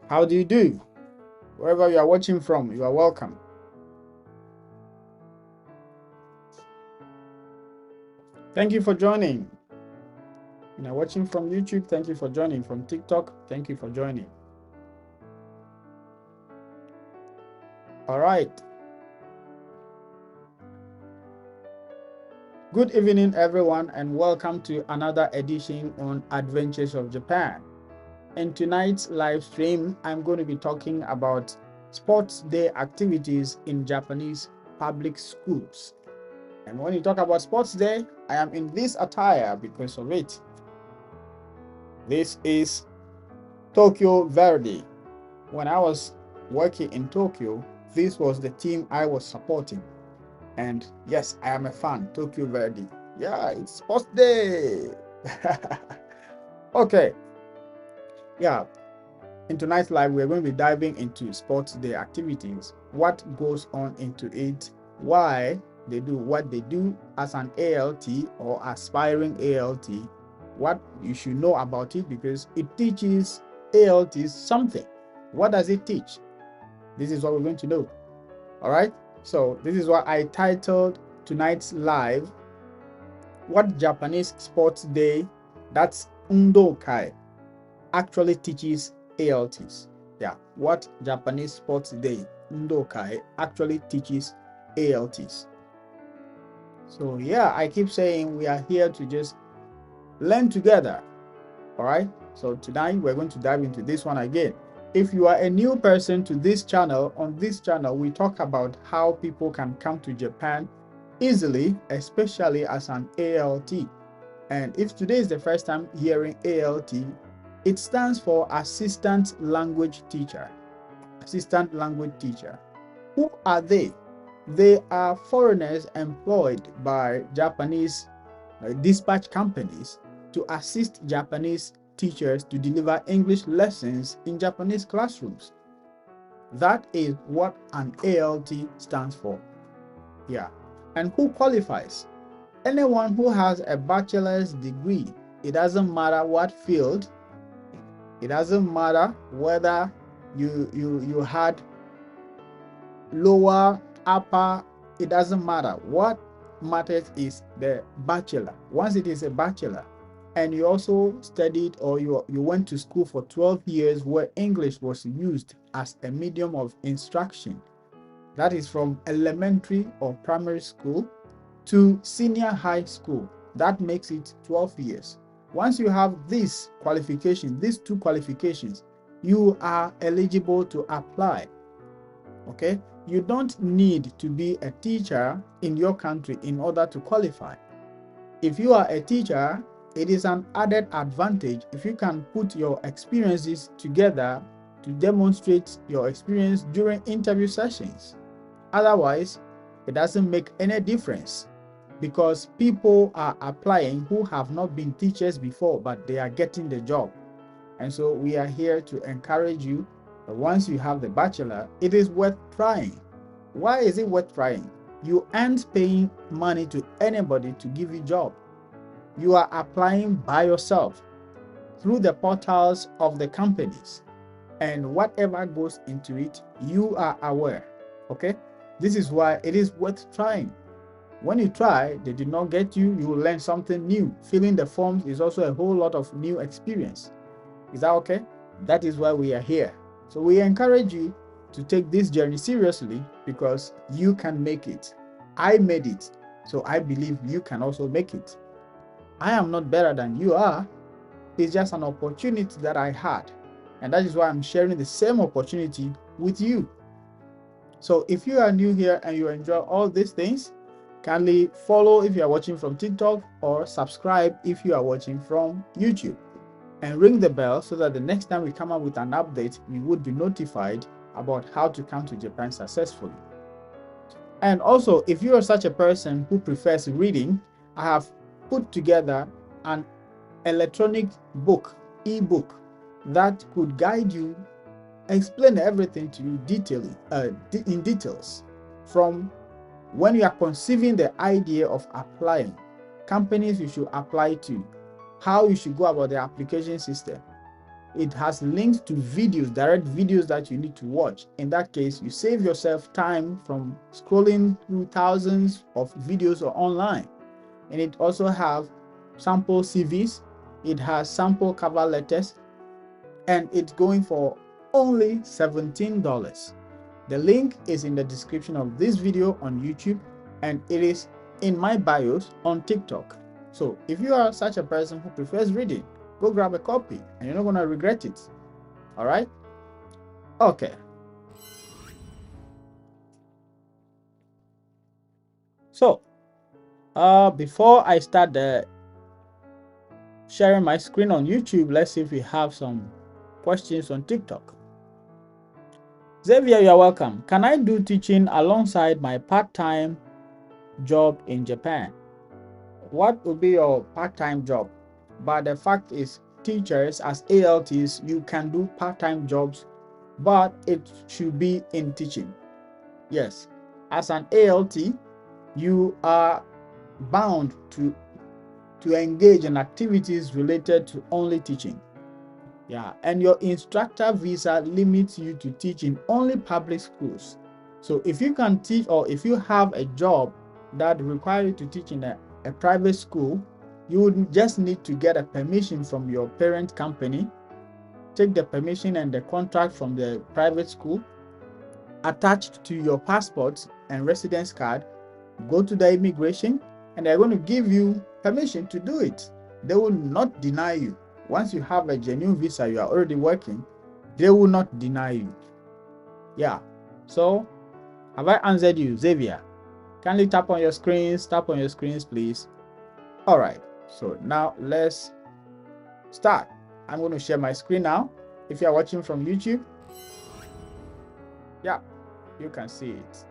How do you do? Wherever you are watching from, you are welcome. Thank you for joining. You are watching from YouTube, thank you for joining. From TikTok, thank you for joining. All right. Good evening, everyone, and welcome to another edition on Adventures of Japan. In tonight's live stream, I'm going to be talking about sports day activities in Japanese public schools. And when you talk about sports day, I am in this attire because of it. This is Tokyo Verdy. When I was working in Tokyo, this was the team I was supporting. And yes, I am a fan, Tokyo Verdy. Yeah, it's sports day. Okay. Yeah. In tonight's live, we're going to be diving into sports day activities, what goes on into it, why they do what they do as an ALT or aspiring ALT, what you should know about it because it teaches ALTs something. What does it teach? This is what we're going to know. All right. So this is what I titled tonight's live, what Japanese sports day, that's Undoukai, actually teaches ALTs. Yeah, what Japanese sports day, Undoukai, actually teaches ALTs. So yeah, I keep saying we are here to just learn together. All right. So tonight we're going to dive into this one again. If you are a new person to this channel, on this channel we talk about how people can come to Japan easily, especially as an ALT. And if today is the first time hearing ALT, it stands for Assistant Language Teacher. Assistant Language Teacher. Who are they? They are foreigners employed by Japanese dispatch companies to assist Japanese teachers to deliver English lessons in Japanese classrooms. That is what an ALT stands for. Yeah. And who qualifies? Anyone who has a bachelor's degree. It doesn't matter what field. It doesn't matter whether you had lower, upper. It doesn't matter. What matters is the bachelor. Once it is a bachelor, and you also studied or you went to school for 12 years where English was used as a medium of instruction, that is from elementary or primary school to senior high school, that makes it 12 years. Once you have this qualification, these two qualifications, you are eligible to apply. Okay, you don't need to be a teacher in your country in order to qualify. If you are a teacher, it is an added advantage if you can put your experiences together to demonstrate your experience during interview sessions. Otherwise, it doesn't make any difference because people are applying who have not been teachers before, but they are getting the job. And so we are here to encourage you that once you have the bachelor, it is worth trying. Why is it worth trying? You aren't paying money to anybody to give you a job. You are applying by yourself through the portals of the companies, and whatever goes into it, you are aware. Okay, this is why it is worth trying. When you try, they did not get you, you will learn something new. Filling the forms is also a whole lot of new experience. Is that okay? That is why we are here. So we encourage you to take this journey seriously because you can make it. I made it, so I believe you can also make it. I am not better than you are. It's just an opportunity that I had. And that is why I'm sharing the same opportunity with you. So if you are new here and you enjoy all these things, kindly follow if you are watching from TikTok or subscribe if you are watching from YouTube. And ring the bell so that the next time we come up with an update, you would be notified about how to come to Japan successfully. And also, if you are such a person who prefers reading, I have put together an electronic book, ebook, that could guide you, explain everything to you in details, from when you are conceiving the idea of applying, companies you should apply to, how you should go about the application system, it has links to videos, direct videos that you need to watch. In that case, you save yourself time from scrolling through thousands of videos or online. And it also have sample CVs, it has sample cover letters, and it's going for only $17. The link is in the description of this video on YouTube, and it is in my bios on TikTok. So if you are such a person who prefers reading, go grab a copy and you're not going to regret it. All right? Okay. So before I start sharing my screen on YouTube, let's see if we have some questions on TikTok. Xavier, you're welcome. Can I do teaching alongside my part-time job in Japan? What would be your part-time job? But the fact is, teachers as ALTs, you can do part-time jobs, but it should be in teaching. Yes, as an ALT, you are bound to engage in activities related to only teaching. Yeah, and your instructor visa limits you to teach in only public schools. So if you can teach, or if you have a job that requires you to teach in a private school, you would just need to get a permission from your parent company, take the permission and the contract from the private school, attached to your passport and residence card, go to the immigration, and they're going to give you permission to do it. They will not deny you. Once you have a genuine visa, you are already working, they will not deny you. Yeah. So, have I answered you, Xavier? Kindly tap on your screens, please. All right. So now let's start. I'm going to share my screen now. If you are watching from YouTube, yeah, you can see it.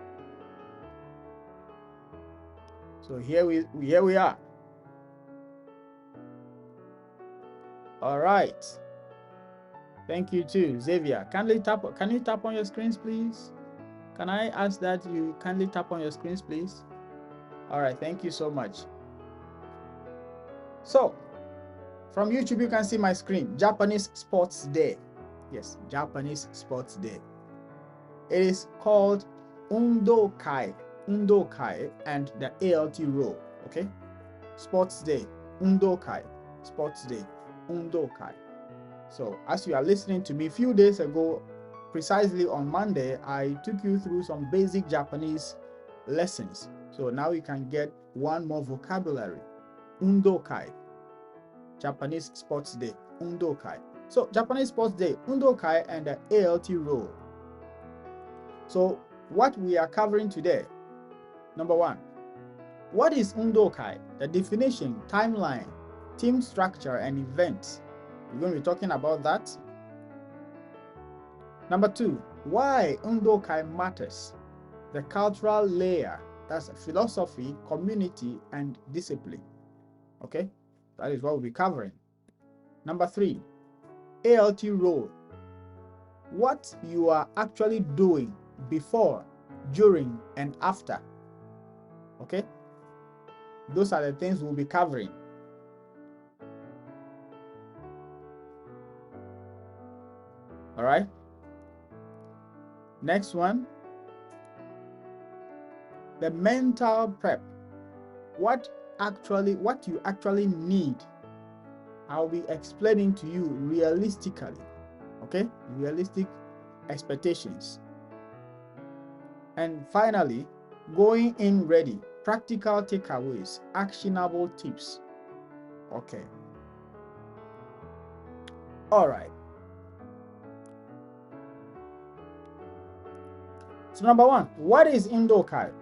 So here we are. All right. Thank you too, Xavier. Can you tap on your screens, please? Can I ask that you kindly tap on your screens, please? All right, thank you so much. So, from YouTube, you can see my screen. Japanese Sports Day. Yes, Japanese Sports Day. It is called Undoukai. Undoukai and the ALT role. Okay? Sports Day. Undoukai. Sports Day. Undoukai. So, as you are listening to me, a few days ago, precisely on Monday, I took you through some basic Japanese lessons. So now you can get one more vocabulary. Undoukai. Japanese Sports Day. Undoukai. So, Japanese Sports Day, Undoukai, and the ALT role. So, what we are covering today, number one, what is Undoukai? The definition, timeline, team structure, and events. We're going to be talking about that. Number two, why Undoukai matters. The cultural layer, that's philosophy, community, and discipline. Okay, that is what we'll be covering. Number three, ALT role. What you are actually doing before, during, and after. Okay, those are the things we'll be covering. All right. Next one, the mental prep. What you actually need. I'll be explaining to you realistically. Okay, realistic expectations. And finally, going in ready. Practical takeaways, actionable tips. Okay. All right. So number one, what is Undoukai?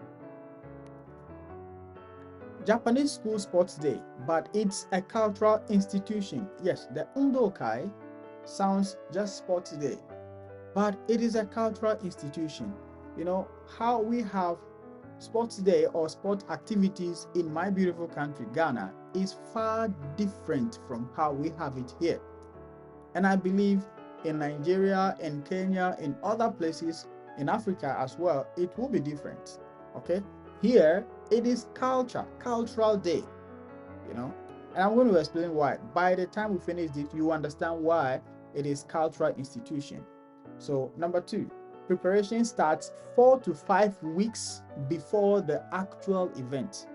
Japanese School Sports Day, but it's a cultural institution. Yes, the Undoukai sounds just sports day, but it is a cultural institution. You know how we have sports day or sport activities in my beautiful country, Ghana, is far different from how we have it here. And I believe in Nigeria, in Kenya, in other places, in Africa as well, it will be different. Okay, here it is cultural day, you know, and I'm going to explain why. By the time we finish it, you understand why it is cultural institution. So number 2, preparation starts 4 to 5 weeks before the actual event.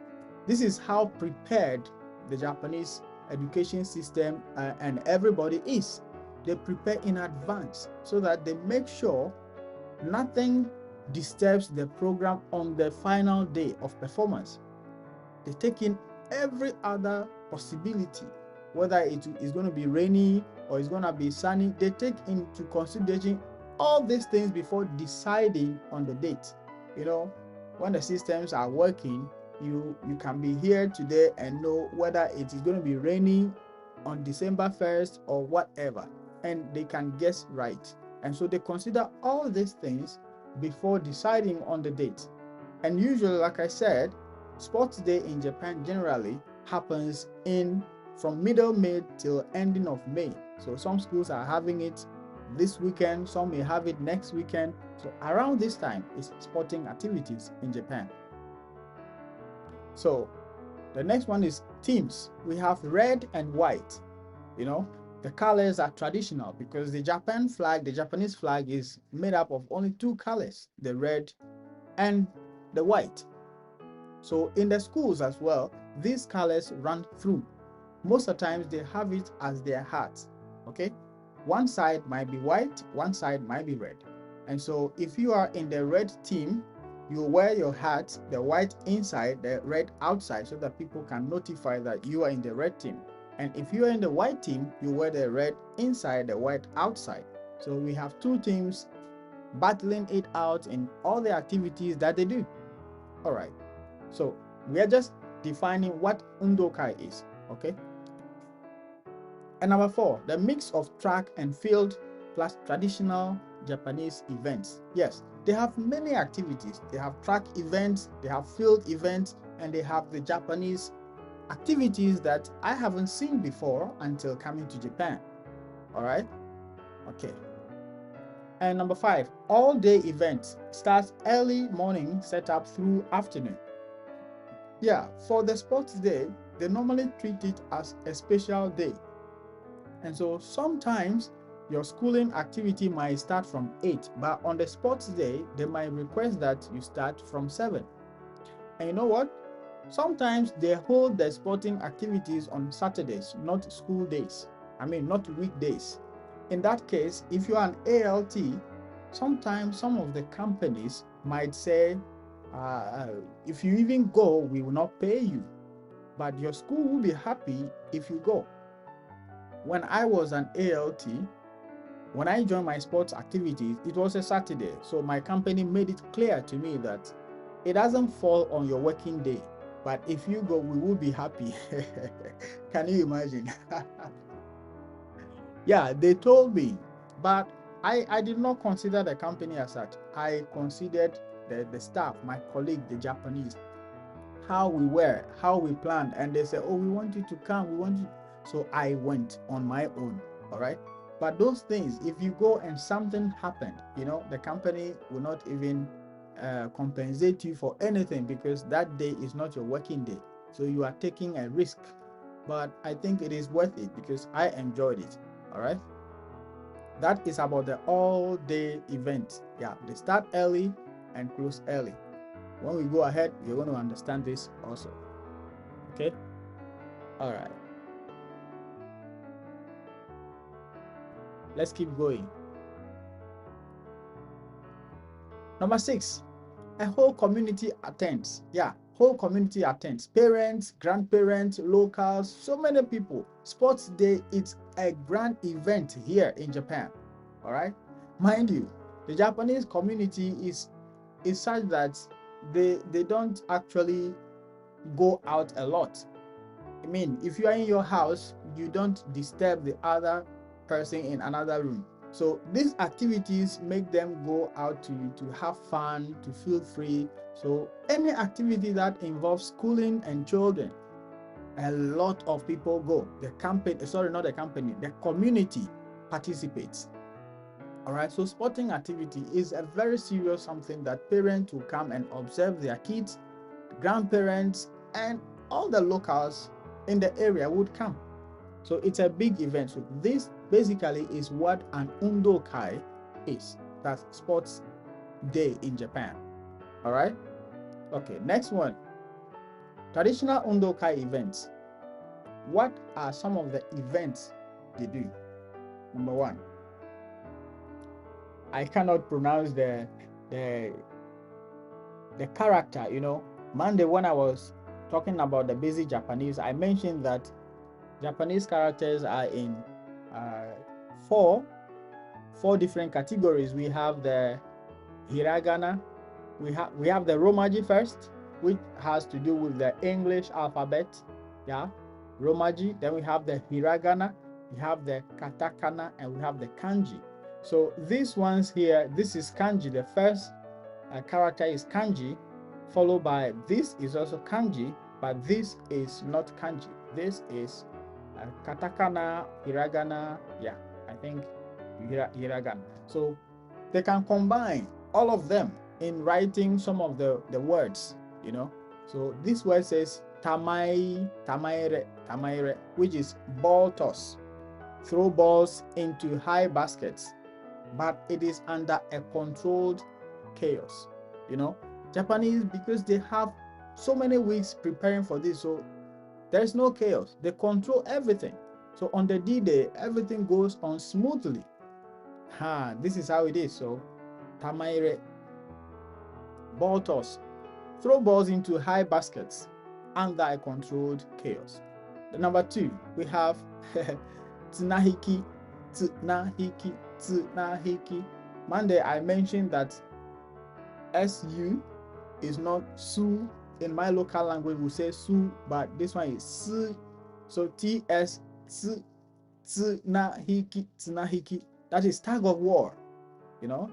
This is how prepared the Japanese education system and everybody is. They prepare in advance so that they make sure nothing disturbs the program on the final day of performance. They take in every other possibility, whether it is going to be rainy or it's going to be sunny. They take into consideration all these things before deciding on the date. You know, when the systems are working, you can be here today and know whether it is going to be raining on December 1st or whatever, and they can guess right. And so they consider all these things before deciding on the date. And usually, like I said, Sports Day in Japan generally happens from middle May till ending of May. So some schools are having it this weekend, some may have it next weekend. So around this time is sporting activities in Japan. So the next one is teams. We have red and white. You know, the colors are traditional because the Japanese flag is made up of only 2 colors, the red and the white. So in the schools as well, these colors run through. Most of the times they have it as their hat. Okay, one side might be white, one side might be red. And so if you are in the red team, you wear your hat, the white inside, the red outside, so that people can notify that you are in the red team. And if you are in the white team, you wear the red inside, the white outside. So we have 2 teams battling it out in all the activities that they do. All right. So we are just defining what Undoukai is, okay? And number 4, the mix of track and field plus traditional Japanese events. Yes, they have many activities. They have track events, they have field events, and they have the Japanese activities that I haven't seen before until coming to Japan. All right? Okay. And number 5, all-day events starts early morning, set up through afternoon. Yeah, for the sports day, they normally treat it as a special day. And so sometimes your schooling activity might start from 8, but on the sports day, they might request that you start from 7. And you know what? Sometimes they hold the sporting activities on Saturdays, not school days. Not weekdays. In that case, if you are an ALT, sometimes some of the companies might say, if you even go, we will not pay you, but your school will be happy if you go. When I was an ALT, when I joined my sports activities, it was a Saturday. So my company made it clear to me that it doesn't fall on your working day, but if you go, we will be happy. Can you imagine? Yeah, they told me, but I did not consider the company as such. I considered the staff, my colleague, the Japanese, how we were, how we planned, and they said, oh, we want you to come, we want you. So I went on my own. All right. But those things, if you go and something happened, the company will not even compensate you for anything, because that day is not your working day. So you are taking a risk. But I think it is worth it because I enjoyed it. All right. That is about the all-day event. Yeah, they start early and close early. When we go ahead, you're going to understand this also. Okay. All right. Let's keep going. Number 6, a whole community attends. Yeah, whole community attends. Parents, grandparents, locals, so many people. Sports Day, it's a grand event here in Japan. All right. Mind you, the Japanese community is such that they don't actually go out a lot. If you are in your house, you don't disturb the other person in another room. So these activities make them go out to have fun, to feel free. So any activity that involves schooling and children, a lot of people go. The community participates. All right. So sporting activity is a very serious something that parents will come and observe their kids, grandparents, and all the locals in the area would come. So it's a big event. So this basically is what an Undoukai is. That's sports day in Japan. All right. Okay. Next one. Traditional Undoukai events. What are some of the events they do? Number one, I cannot pronounce the character. Monday when I was talking about the basic Japanese, I mentioned that Japanese characters are in four different categories. We have the hiragana, we have the romaji first, which has to do with the English alphabet, romaji. Then we have the hiragana, we have the katakana, and we have the kanji. So these ones here, this is kanji. The first character is kanji, followed by this is also kanji, but this is not kanji. This is katakana, hiragana, I think hiragana. So they can combine all of them in writing some of the words, So this word says tamaire, which is ball toss. Throw balls into high baskets, but it is under a controlled chaos. Japanese, because they have so many weeks preparing for this, so there's no chaos. They control everything. So on the D-Day, everything goes on smoothly. This is how it is. So tamaire, ball toss, throw balls into high baskets under a controlled chaos. The number two, we have tsunahiki. Monday, I mentioned that SU is not su. In my local language, we say su, but this one is su. So TS, tsunahiki. That is tug of war.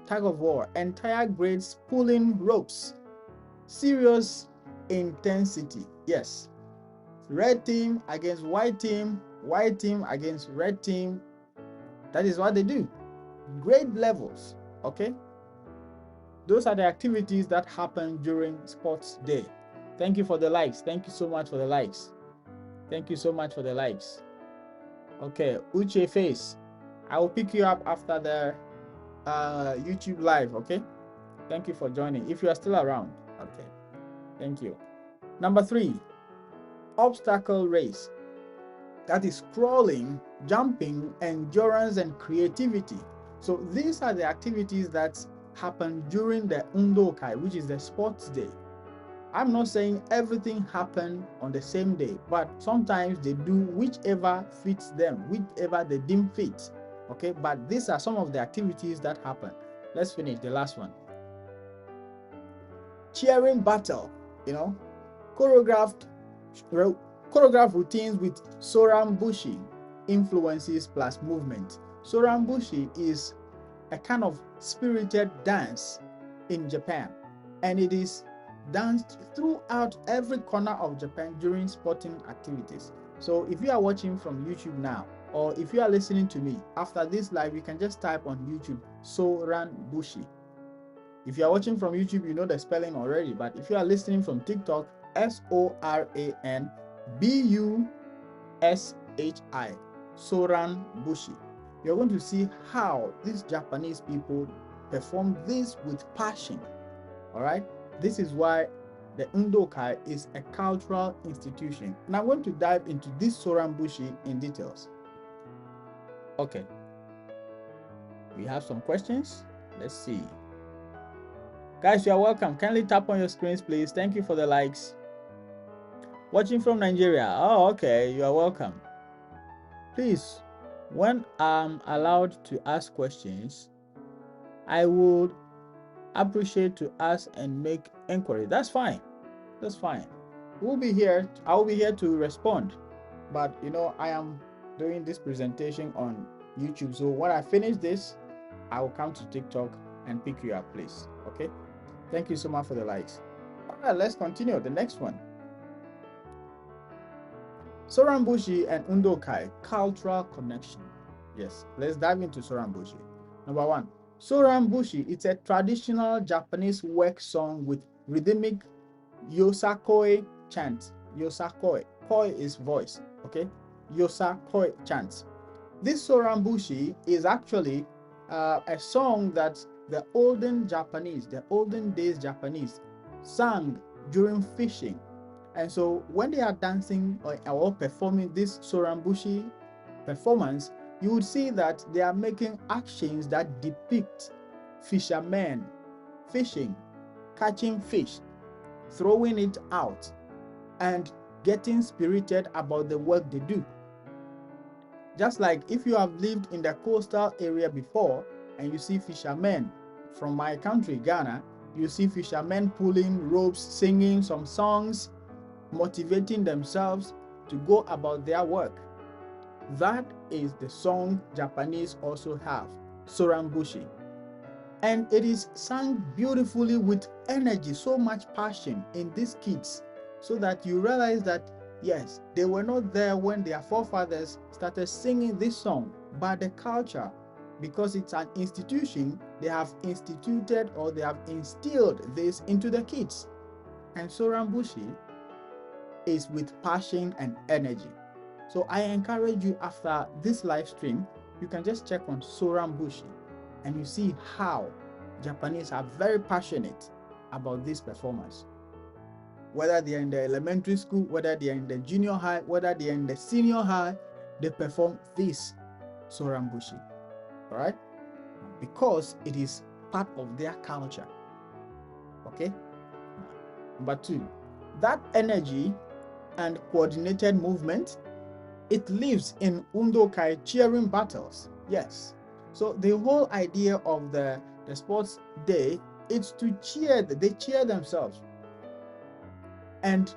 Tug of war. Entire grades pulling ropes. Serious intensity. Yes. Red team against white team against red team. That is what they do. Grade levels. Okay. Those are the activities that happen during sports day. Thank you for the likes. Thank you so much for the likes. Thank you so much for the likes. Okay, Uche Face. I will pick you up after the YouTube live. Okay. Thank you for joining. If you are still around. Okay. Thank you. Number three, obstacle race. That is crawling, jumping, endurance, and creativity. So these are the activities that happen during the Undoukai, which is the sports day. I'm not saying everything happened on the same day, but sometimes they do whichever fits them, whichever they deem fit. Okay, but these are some of the activities that happen. Let's finish the last one. Cheering battle, choreographed routines with Soran Bushi influences plus movement. Soran Bushi is a kind of spirited dance in Japan, and it is danced throughout every corner of Japan during sporting activities. So if you are watching from YouTube now, or if you are listening to me after this live, you can just type on YouTube Soran Bushi. If you are watching from YouTube, you know the spelling already, but if you are listening from TikTok, SORAN BUSHI, Soran Bushi. You're going to see how these Japanese people perform this with passion. All right. This is why the Undoukai is a cultural institution. And I'm going to dive into this Soran Bushi in details. Okay. We have some questions. Let's see. Guys, you are welcome. Kindly tap on your screens, please. Thank you for the likes. Watching from Nigeria. Oh, okay. You are welcome. Please, when I'm allowed to ask questions, I would appreciate to ask and make inquiry. That's fine. That's fine. We'll be here. I will be here to respond. But I am doing this presentation on YouTube. So when I finish this, I will come to TikTok and pick you up, please. Okay. Thank you so much for the likes. All right, let's continue. The next one. Soran Bushi and Undoukai, cultural connection. Yes, let's dive into Soran Bushi. Number one, Soran Bushi, it's a traditional Japanese work song with rhythmic yosakoi chant. Yosakoi. Koi is voice. Okay. Yosakoi chants. This Soran Bushi is actually a song that the olden days Japanese sang during fishing. And so when they are dancing or performing this Soran Bushi performance, you would see that they are making actions that depict fishermen fishing, catching fish, throwing it out, and getting spirited about the work they do. Just like if you have lived in the coastal area before and you see fishermen from my country, Ghana, you see fishermen pulling ropes, singing some songs, motivating themselves to go about their work. That is the song Japanese also have, Soran Bushi. And it is sung beautifully with energy, so much passion in these kids, so that you realize that yes, they were not there when their forefathers started singing this song, but the culture, because it's an institution, they have instituted or they have instilled this into the kids. And Soran Bushi is with passion and energy. So I encourage you, after this live stream, you can just check on Soran Bushi and you see how Japanese are very passionate about this performance. Whether they're in the elementary school, whether they're in the junior high, whether they're in the senior high, they perform this Soran Bushi. All right? Because it is part of their culture. Okay? Number 2, that energy and coordinated movement, it lives in Undoukai cheering battles. Yes. So the whole idea of the sports day is to cheer. They cheer themselves. And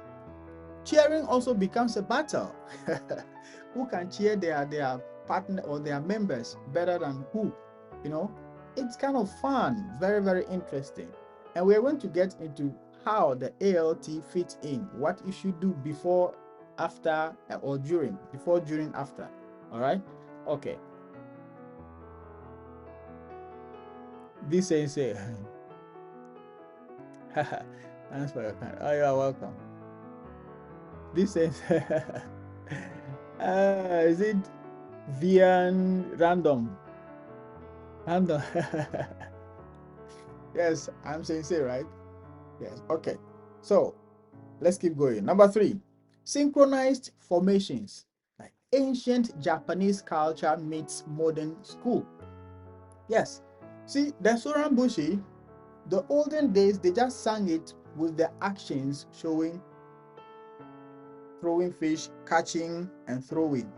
cheering also becomes a battle. Who can cheer their partner or their members better than who? You know, it's kind of fun, very, very interesting. And we're going to get into how the ALT fits in, what you should do before, after, or during. Before, during, after. All right? Okay. This says, thanks for your kind. Oh, you are welcome. This says, is it Vian Random? Random. Yes, I'm sincere, right? Yes. Okay. So let's keep going. Number 3, synchronized formations, like ancient Japanese culture meets modern school. Yes. See, the Soran Bushi, the olden days, they just sang it with the actions showing throwing fish, catching, and throwing.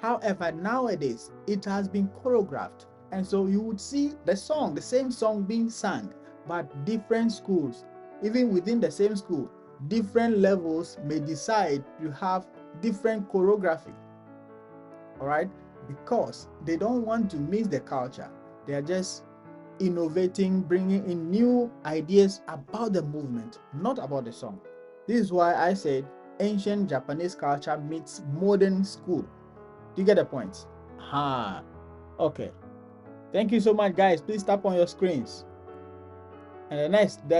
However, nowadays, it has been choreographed. And so you would see the same song being sung, but different schools, even within the same school, different levels may decide to have different choreography. All right? Because they don't want to miss the culture. They are just innovating, bringing in new ideas about the movement, not about the song. This is why I said ancient Japanese culture meets modern school. Do you get the point? Okay. Thank you so much, guys. Please tap on your screens. And the next, the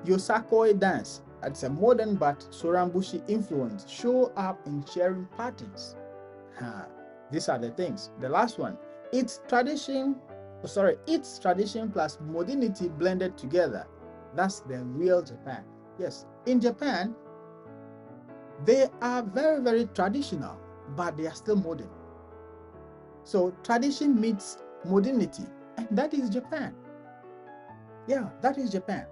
Yosakoi dance. It's a modern but Soran Bushi influence. Show up in sharing patterns. These are the things. The last one, it's tradition plus modernity blended together. That's the real Japan. Yes, in Japan, they are very, very traditional, but they are still modern. So tradition meets modernity, and that is Japan. Yeah, that is Japan.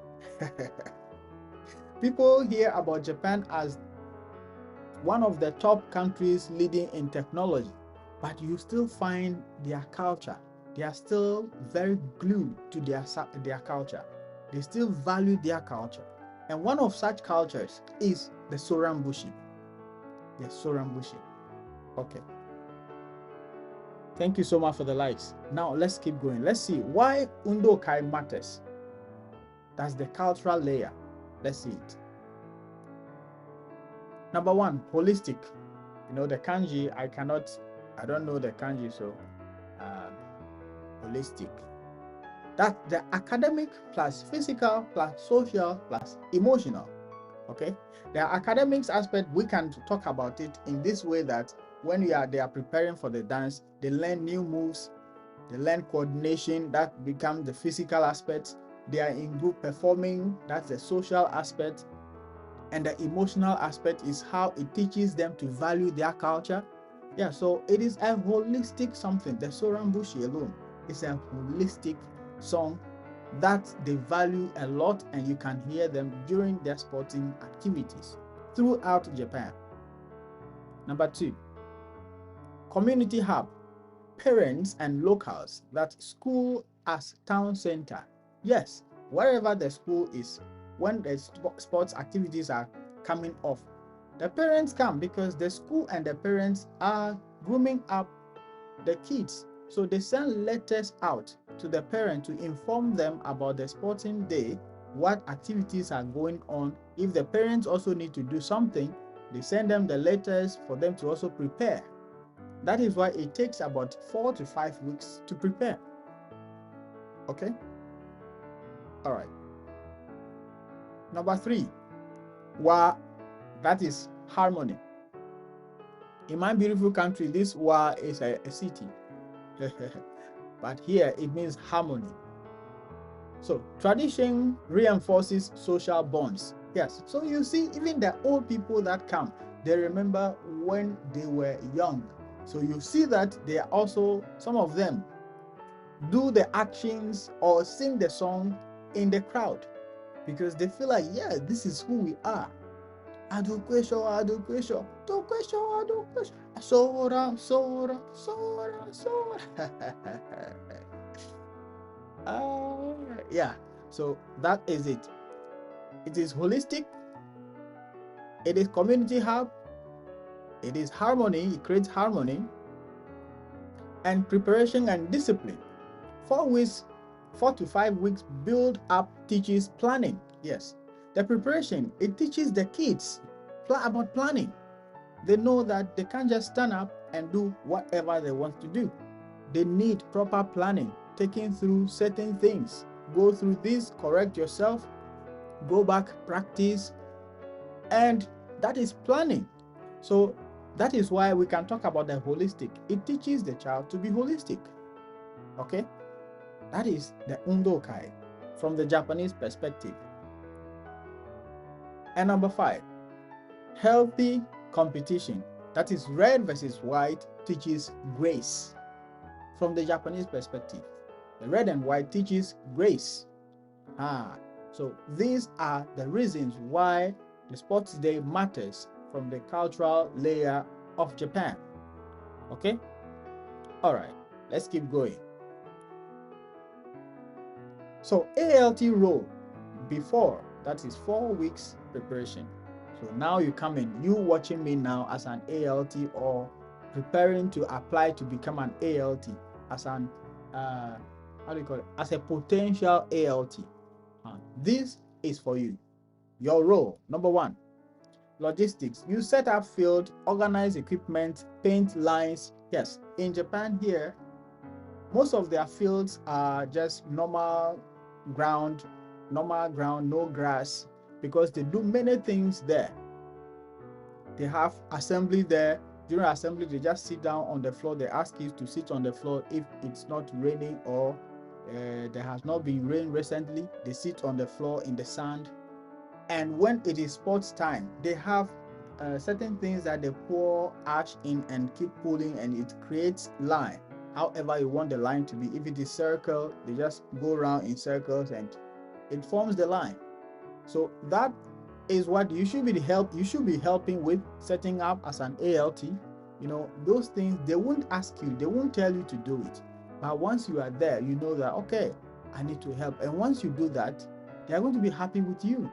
People hear about Japan as one of the top countries leading in technology, but you still find their culture. They are still very glued to their culture. They still value their culture. And one of such cultures is the Soran Bushi. The Soran Bushi. Okay. Thank you so much for the likes. Now let's keep going. Let's see why Undoukai matters. That's the cultural layer. Let's see it. Number 1, holistic. You know the kanji, I don't know the kanji, so holistic. That's the academic plus physical plus social plus emotional. Okay, the academics aspect, we can talk about it in this way, that when they are preparing for the dance, they learn new moves, they learn coordination, that becomes the physical aspect. They are in group performing, that's the social aspect. And the emotional aspect is how it teaches them to value their culture. Yeah, so it is a holistic something. The Soran Bushi alone is a holistic song that they value a lot, and you can hear them during their sporting activities throughout Japan. Number 2, community hub, parents and locals, that school as town center. Yes, wherever the school is, when the sports activities are coming off, the parents come, because the school and the parents are grooming up the kids. So they send letters out to the parent to inform them about the sporting day, what activities are going on. If the parents also need to do something, they send them the letters for them to also prepare. That is why it takes about 4 to 5 weeks to prepare. Okay? All right. Number 3, wa, that is harmony. In my beautiful country, this wa is a city. But here it means harmony. So tradition reinforces social bonds. Yes. So you see, even the old people that come, they remember when they were young. So you see that they are also, some of them do the actions or sing the song in the crowd, because they feel like, yeah, this is who we are. Adukesho, adukesho, adukesho, adukesho, Soran, Soran, Soran, Soran. Yeah, so that is it. It is holistic, it is community hub, it is harmony, it creates harmony, and preparation and discipline. 4 weeks, 4 to 5 weeks build up teaches planning. Yes, the preparation, it teaches the kids about planning. They know that they can't just stand up and do whatever they want to do. They need proper planning, taking through certain things. Go through this, correct yourself, go back, practice, and that is planning. So that is why we can talk about the holistic. It teaches the child to be holistic. Okay? That is the Undoukai from the Japanese perspective. And number 5, healthy competition. That is red versus white teaches grace from the Japanese perspective. The red and white teaches grace. So these are the reasons why the sports day matters from the cultural layer of Japan. Okay? All right, let's keep going. So ALT role before, that is 4 weeks preparation. So now you come in, you watching me now as an ALT or preparing to apply to become an ALT, as an how do you call it, as a potential ALT. This is for you. Your role, number 1, logistics. You set up field, organize equipment, paint lines. Yes, in Japan here, most of their fields are just normal ground, no grass, because they do many things there. They have assembly there. During assembly, they just sit down on the floor. They ask you to sit on the floor if it's not raining or there has not been rain recently. They sit on the floor in the sand. And when it is sports time, they have certain things that they pour ash in and keep pulling, and it creates line. However you want the line to be. If it is circle, they just go around in circles and it forms the line. So that is what you should be helping with, setting up as an ALT. You know, those things, they won't ask you, they won't tell you to do it. But once you are there, you know that, okay, I need to help. And once you do that, they are going to be happy with you.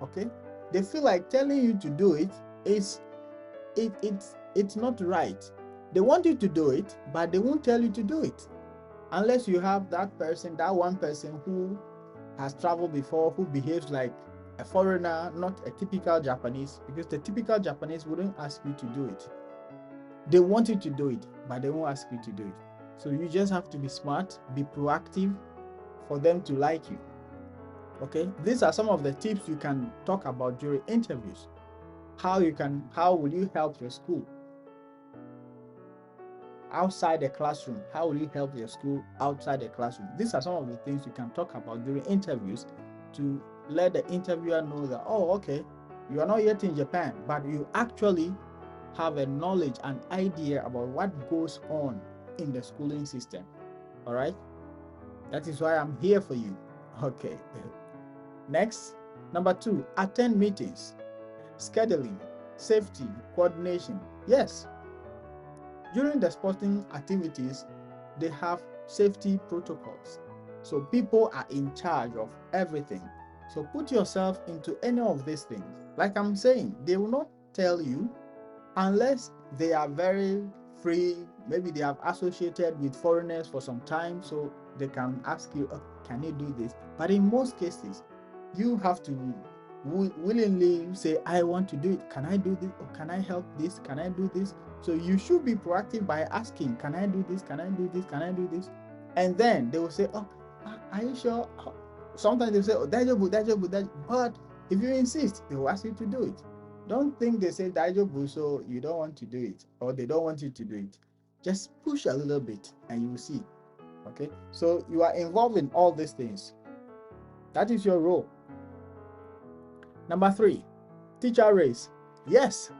Okay? They feel like telling you to do it is it's not right. They want you to do it, but they won't tell you to do it unless you have that person, that one person who has traveled before, who behaves like a foreigner, not a typical Japanese, because the typical Japanese wouldn't ask you to do it. They want you to do it, but they won't ask you to do it. So you just have to be smart, be proactive for them to like you. Okay, these are some of the tips you can talk about during interviews. How will you help your school? outside the classroom. How will you help your school outside the classroom? These are some of the things you can talk about during interviews to let the interviewer know that, oh, okay, you are not yet in Japan, but you actually have a knowledge and idea about what goes on in the schooling system. All right, that is why I'm here for you. Okay. Next, number 2, attend meetings. Scheduling, safety, coordination. Yes, during the sporting activities, they have safety protocols. So people are in charge of everything. So put yourself into any of these things. Like I'm saying, they will not tell you unless they are very free. Maybe they have associated with foreigners for some time, so they can ask you, oh, can you do this? But in most cases, you have to willingly say, I want to do it. Can I do this? Or can I help this? Can I do this? So you should be proactive by asking, can I do this? Can I do this? Can I do this? And then they will say, oh, are you sure? Sometimes they say, oh, daijoubu. But if you insist, they will ask you to do it. Don't think they say daijoubu, so you don't want to do it, or they don't want you to do it. Just push a little bit and you will see. Okay, so you are involved in all these things. That is your role. Number 3, teacher race. Yes,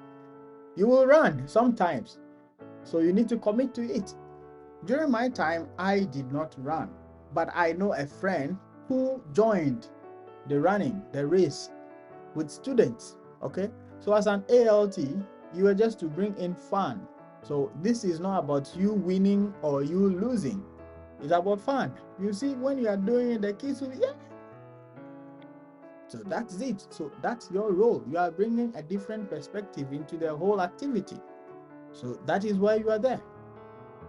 you will run sometimes, so you need to commit to it. During my time, I did not run, but I know a friend who joined the race with students. Okay, so as an ALT, you are just to bring in fun. So this is not about you winning or you losing. It's about fun. You see, when you are doing it, the kids will be, yeah. So that's it. So that's your role. You are bringing a different perspective into the whole activity. So that is why you are there.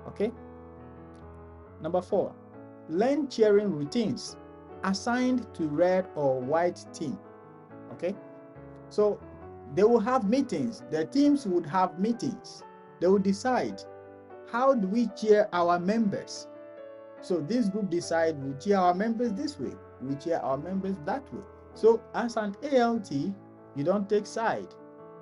Okay. Number 4, learn cheering routines assigned to red or white team. Okay. So they will have meetings. The teams would have meetings. They will decide, how do we cheer our members? So this group decide, we cheer our members this way, we cheer our members that way. So as an ALT, you don't take side.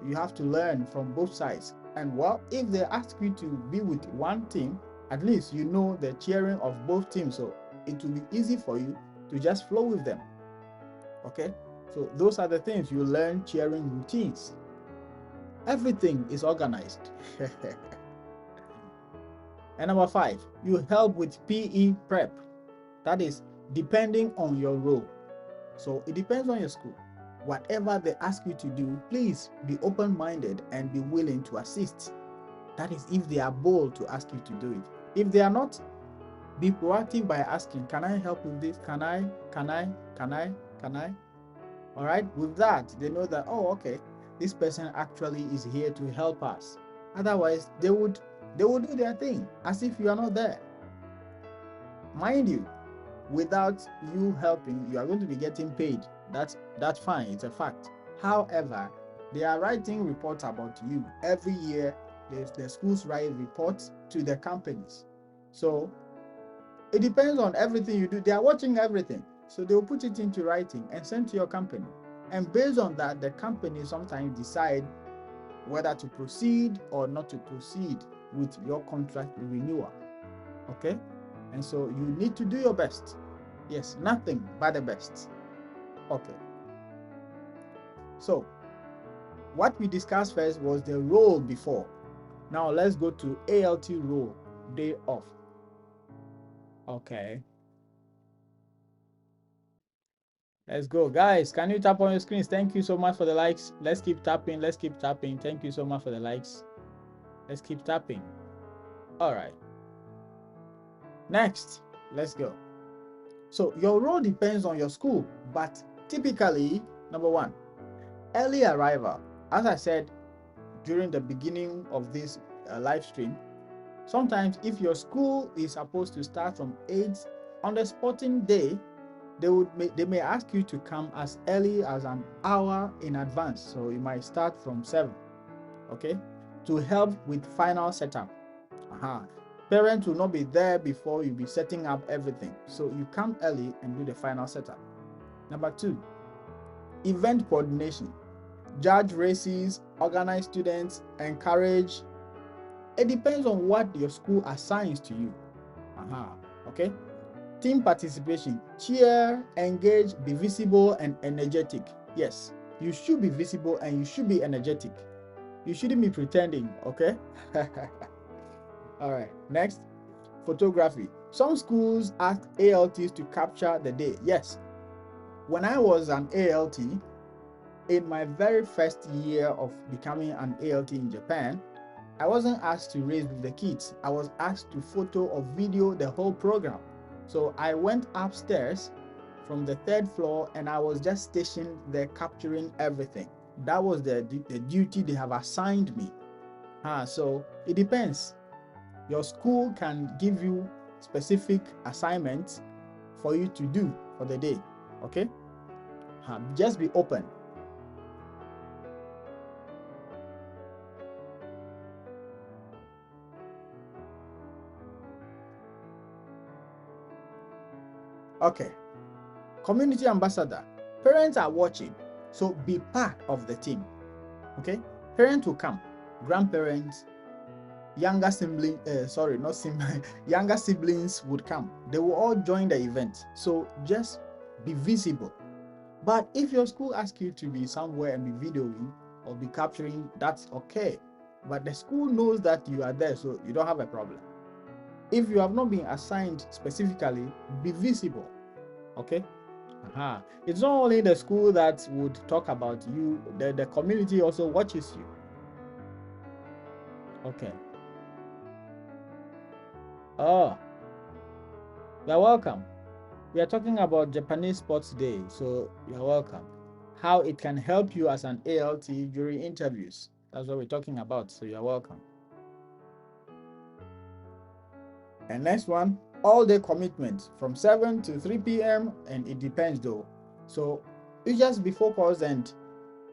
You have to learn from both sides. And well, if they ask you to be with one team, at least you know the cheering of both teams. So it will be easy for you to just flow with them. Okay? So those are the things you learn, cheering routines. Everything is organized. And number 5, you help with PE prep. That is depending on your role. So it depends on your school. Whatever they ask you to do, please be open-minded and be willing to assist. That is if they are bold to ask you to do it. If they are not, be proactive by asking, can I help with this? Can I? All right, with that, they know that, oh, okay, this person actually is here to help us. Otherwise, they would do their thing as if you are not there. Mind you, without you helping, you are going to be getting paid. That's fine, it's a fact. However, they are writing reports about you every year. The schools write reports to the companies. So it depends on everything you do. They are watching everything, so they will put it into writing and send to your company. And based on that, the company sometimes decide whether to proceed or not to proceed with your contract renewal. Okay, and so you need to do your best. Yes, nothing but the best. Okay, so what we discussed first was the role before. Now let's go to ALT role, day off. Okay, let's go, guys. Can you tap on your screens? Thank you so much for the likes. Let's keep tapping. Thank you so much for the likes. Let's keep tapping. All right, next, let's go. So your role depends on your school, but typically, number 1, early arrival. As I said during the beginning of this live stream, sometimes if your school is supposed to start from 8 on the sporting day, they may ask you to come as early as an hour in advance. So you might start from 7, okay, to help with final setup. Parents will not be there before you be setting up everything. So you come early and do the final setup. Number 2, event coordination. Judge races, organize students, encourage It depends on what your school assigns to you. Okay. Team participation: cheer, engage, be visible and energetic. Yes, you should be visible and you should be energetic. You shouldn't be pretending, okay? All right, next, photography. Some schools ask ALTs to capture the day. Yes, when I was an ALT, in my very first year of becoming an ALT in Japan, I wasn't asked to race with the kids. I was asked to photo or video the whole program. So I went upstairs from the 3rd floor and I was just stationed there capturing everything. That was the duty they have assigned me. So it depends. Your school can give you specific assignments for you to do for the day. Okay? Just be open. Okay. Community ambassador. Parents are watching, so be part of the team. Okay? Parents will come. Grandparents, younger siblings, younger siblings would come. They will all join the event. So just be visible. But if your school asks you to be somewhere and be videoing or be capturing, that's okay. But the school knows that you are there, so you don't have a problem. If you have not been assigned specifically, be visible. Okay? It's not only the school that would talk about you, the community also watches you. Okay. Oh, you're welcome. We are talking about Japanese Sports Day, so you're welcome. How it can help you as an ALT during interviews. That's what we're talking about, so you're welcome. And next one, all-day commitment from 7 to 3 p.m. and it depends though. So you just be focused and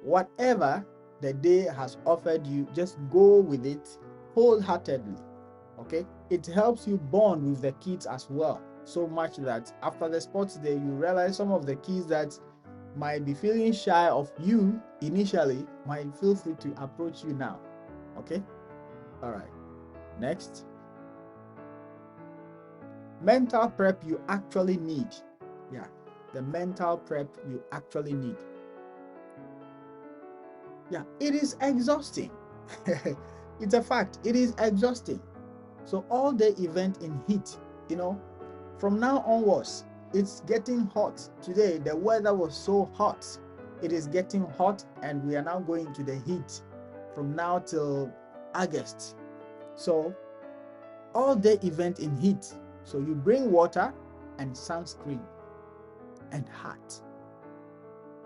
whatever the day has offered you, just go with it wholeheartedly. Okay? It helps you bond with the kids as well, so much that after the sports day, you realize some of the kids that might be feeling shy of you initially might feel free to approach you now. Okay? All right. Next. Mental prep you actually need. Yeah, the mental prep you actually need. Yeah, it is exhausting. It's a fact. It is exhausting. So all day event in heat, from now onwards, it's getting hot. Today, the weather was so hot. It is getting hot and we are now going to the heat from now till August. So all day event in heat. So you bring water and sunscreen and hat.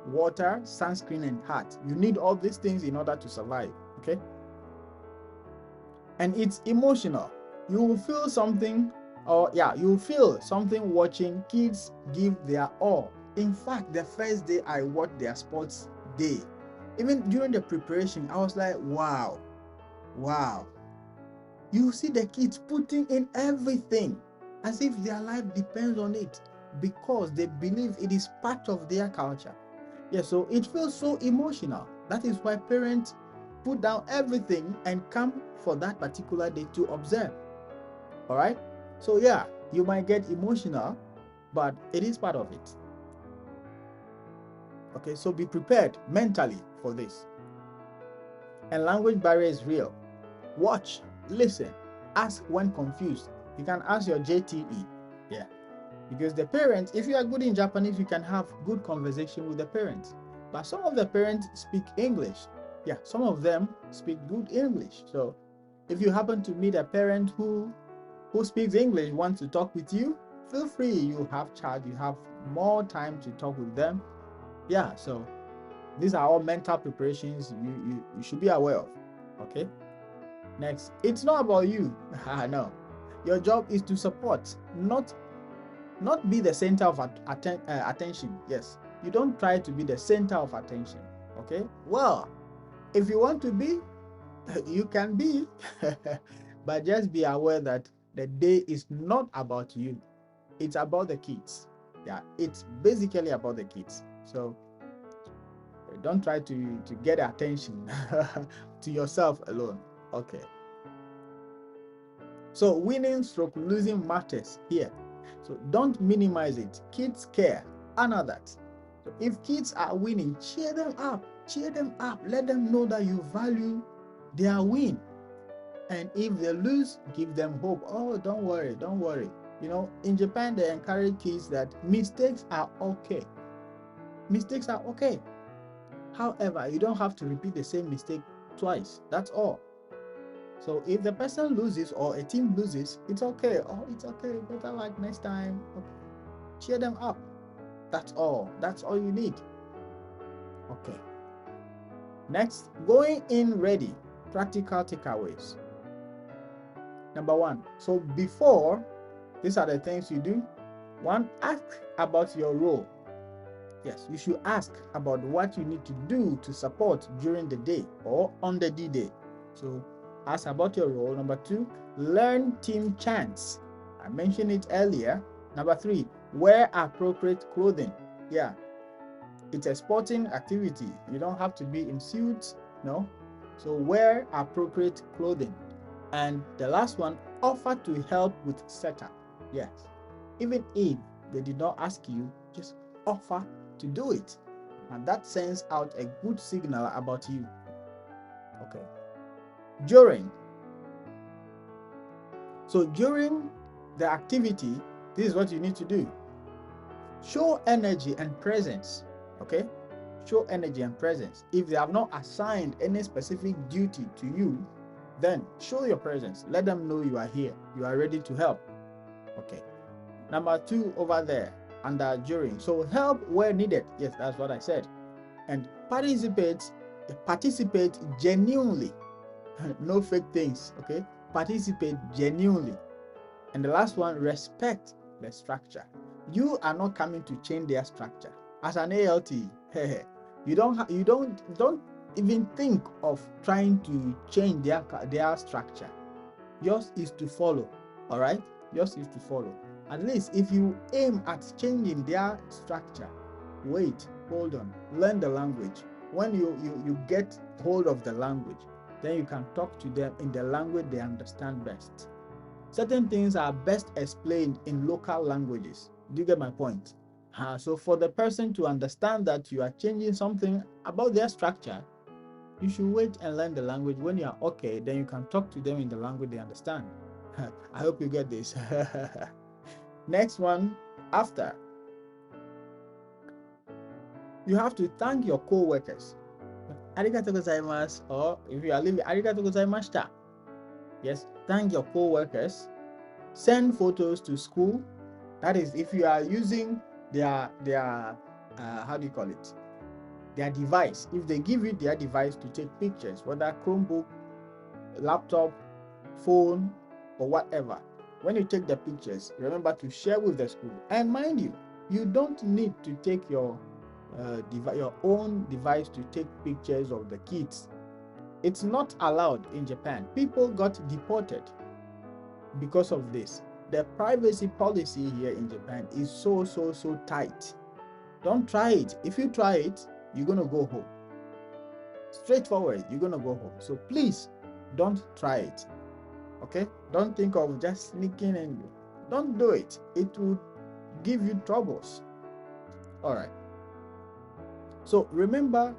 Water, sunscreen, and hat. You need all these things in order to survive. Okay? And it's emotional. You will feel something, you will feel something watching kids give their all. In fact, the first day I watched their sports day, even during the preparation, I was like, wow. You see the kids putting in everything as if their life depends on it because they believe it is part of their culture. Yeah, so it feels so emotional. That is why parents put down everything and come for that particular day to observe. All right? So yeah, you might get emotional, but it is part of it. Okay, so be prepared mentally for this. And language barrier is real. Watch, listen, ask when confused. You can ask your JTE. Yeah. Because the parents, if you are good in Japanese, you can have good conversation with the parents. But some of the parents speak English. Yeah, some of them speak good English. So if you happen to meet a parent who speaks English, wants to talk with you, feel free. You have charge, you have more time to talk with them. Yeah, so these are all mental preparations you should be aware of. Okay. Next, it's not about you. No, your job is to support, not be the center of attention. Yes, you don't try to be the center of attention. Okay, well, if you want to be, you can be, but just be aware that the day is not about you. It's about the kids. Yeah, it's basically about the kids. So don't try to get attention to yourself alone. Okay. So winning stroke losing matters here. So don't minimize it. Kids care. Honor that. So if kids are winning, cheer them up. Cheer them up. Let them know that you value their win. And if they lose, give them hope. Oh, don't worry, don't worry. You know, in Japan, they encourage kids that mistakes are okay. Mistakes are okay. However, you don't have to repeat the same mistake twice. That's all. So if the person loses or a team loses, it's okay. Oh, it's okay. Better like next time. Okay. Cheer them up. That's all. That's all you need. Okay. Next, going in ready. Practical takeaways. Number 1. So before, these are the things you do. 1, ask about your role. Yes, you should ask about what you need to do to support during the day or on the D-Day. So ask about your role. Number 2, learn team chants. I mentioned it earlier. Number 3, wear appropriate clothing. Yeah, it's a sporting activity. You don't have to be in suits, no. So wear appropriate clothing. And the last one, offer to help with setup. Yes, even if they did not ask you, just offer to do it, and that sends out a good signal about you. Okay. During the activity, this is what you need to do. Show energy and presence. Okay, show energy and presence. If they have not assigned any specific duty to you, then show your presence. Let them know you are here, you are ready to help. Okay. Number 2 over there under during. So help where needed. Yes, that's what I said. And participate genuinely. No fake things. Okay. Participate genuinely. And the last one, respect the structure. You are not coming to change their structure. As an ALT, you don't even think of trying to change their structure. Yours is to follow. All right, yours is to follow. At least if you aim at changing their structure, wait, hold on, learn the language. When you get hold of the language, then you can talk to them in the language they understand best. Certain things are best explained in local languages. Do you get my point? So for the person to understand that you are changing something about their structure, you should wait and learn the language. When you are okay, then you can talk to them in the language they understand. I hope you get this. Next one, after. You have to thank your co-workers. Arigatou gozaimasu, or if you are leaving, arigatou gozaimashita. Yes, thank your co-workers. Send photos to school. That is, if you are using their how do you call it? Their device. If they give you their device to take pictures, whether Chromebook, laptop, phone, or whatever, when you take the pictures, remember to share with the school. And mind you, you don't need to take your own device to take pictures of the kids. It's not allowed in Japan. People got deported because of this. The privacy policy here in Japan is so tight. Don't try it. If you try it, you're gonna go home. Straightforward, you're gonna go home. So please don't try it. Okay, don't think of just sneaking in. Don't do it. It will give you troubles. All right, so remember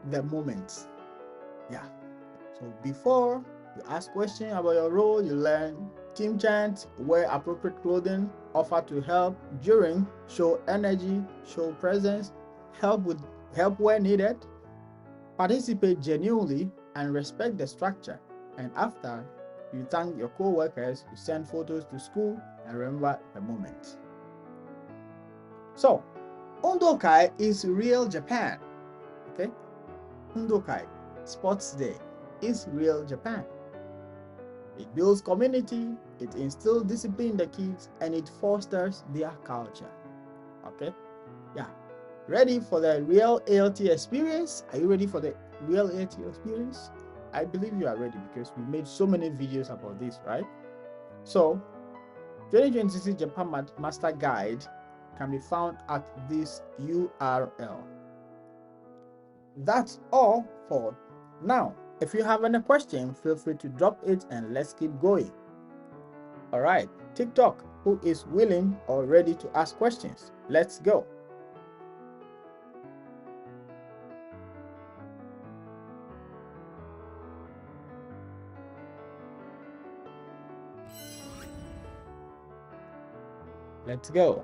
the moments. Yeah, so before you ask questions about your role, you learn team chant, wear appropriate clothing, offer to help. During, show energy, show presence, help where needed, participate genuinely, and respect the structure. And after, you thank your co-workers, you send photos to school, and remember the moment. So, Undoukai is real Japan. Okay? Undoukai, Sports Day, is real Japan. It builds community, it instills discipline in the kids, and it fosters their culture. Okay? Yeah. Ready for the real ALT experience? Are you ready for the real ALT experience? I believe you are ready because we made so many videos about this, right? So, 2026 Japan Master Guide can be found at this URL. That's all for now. If you have any question, feel free to drop it and let's keep going. All right, TikTok, who is willing or ready to ask questions? Let's go. Let's go.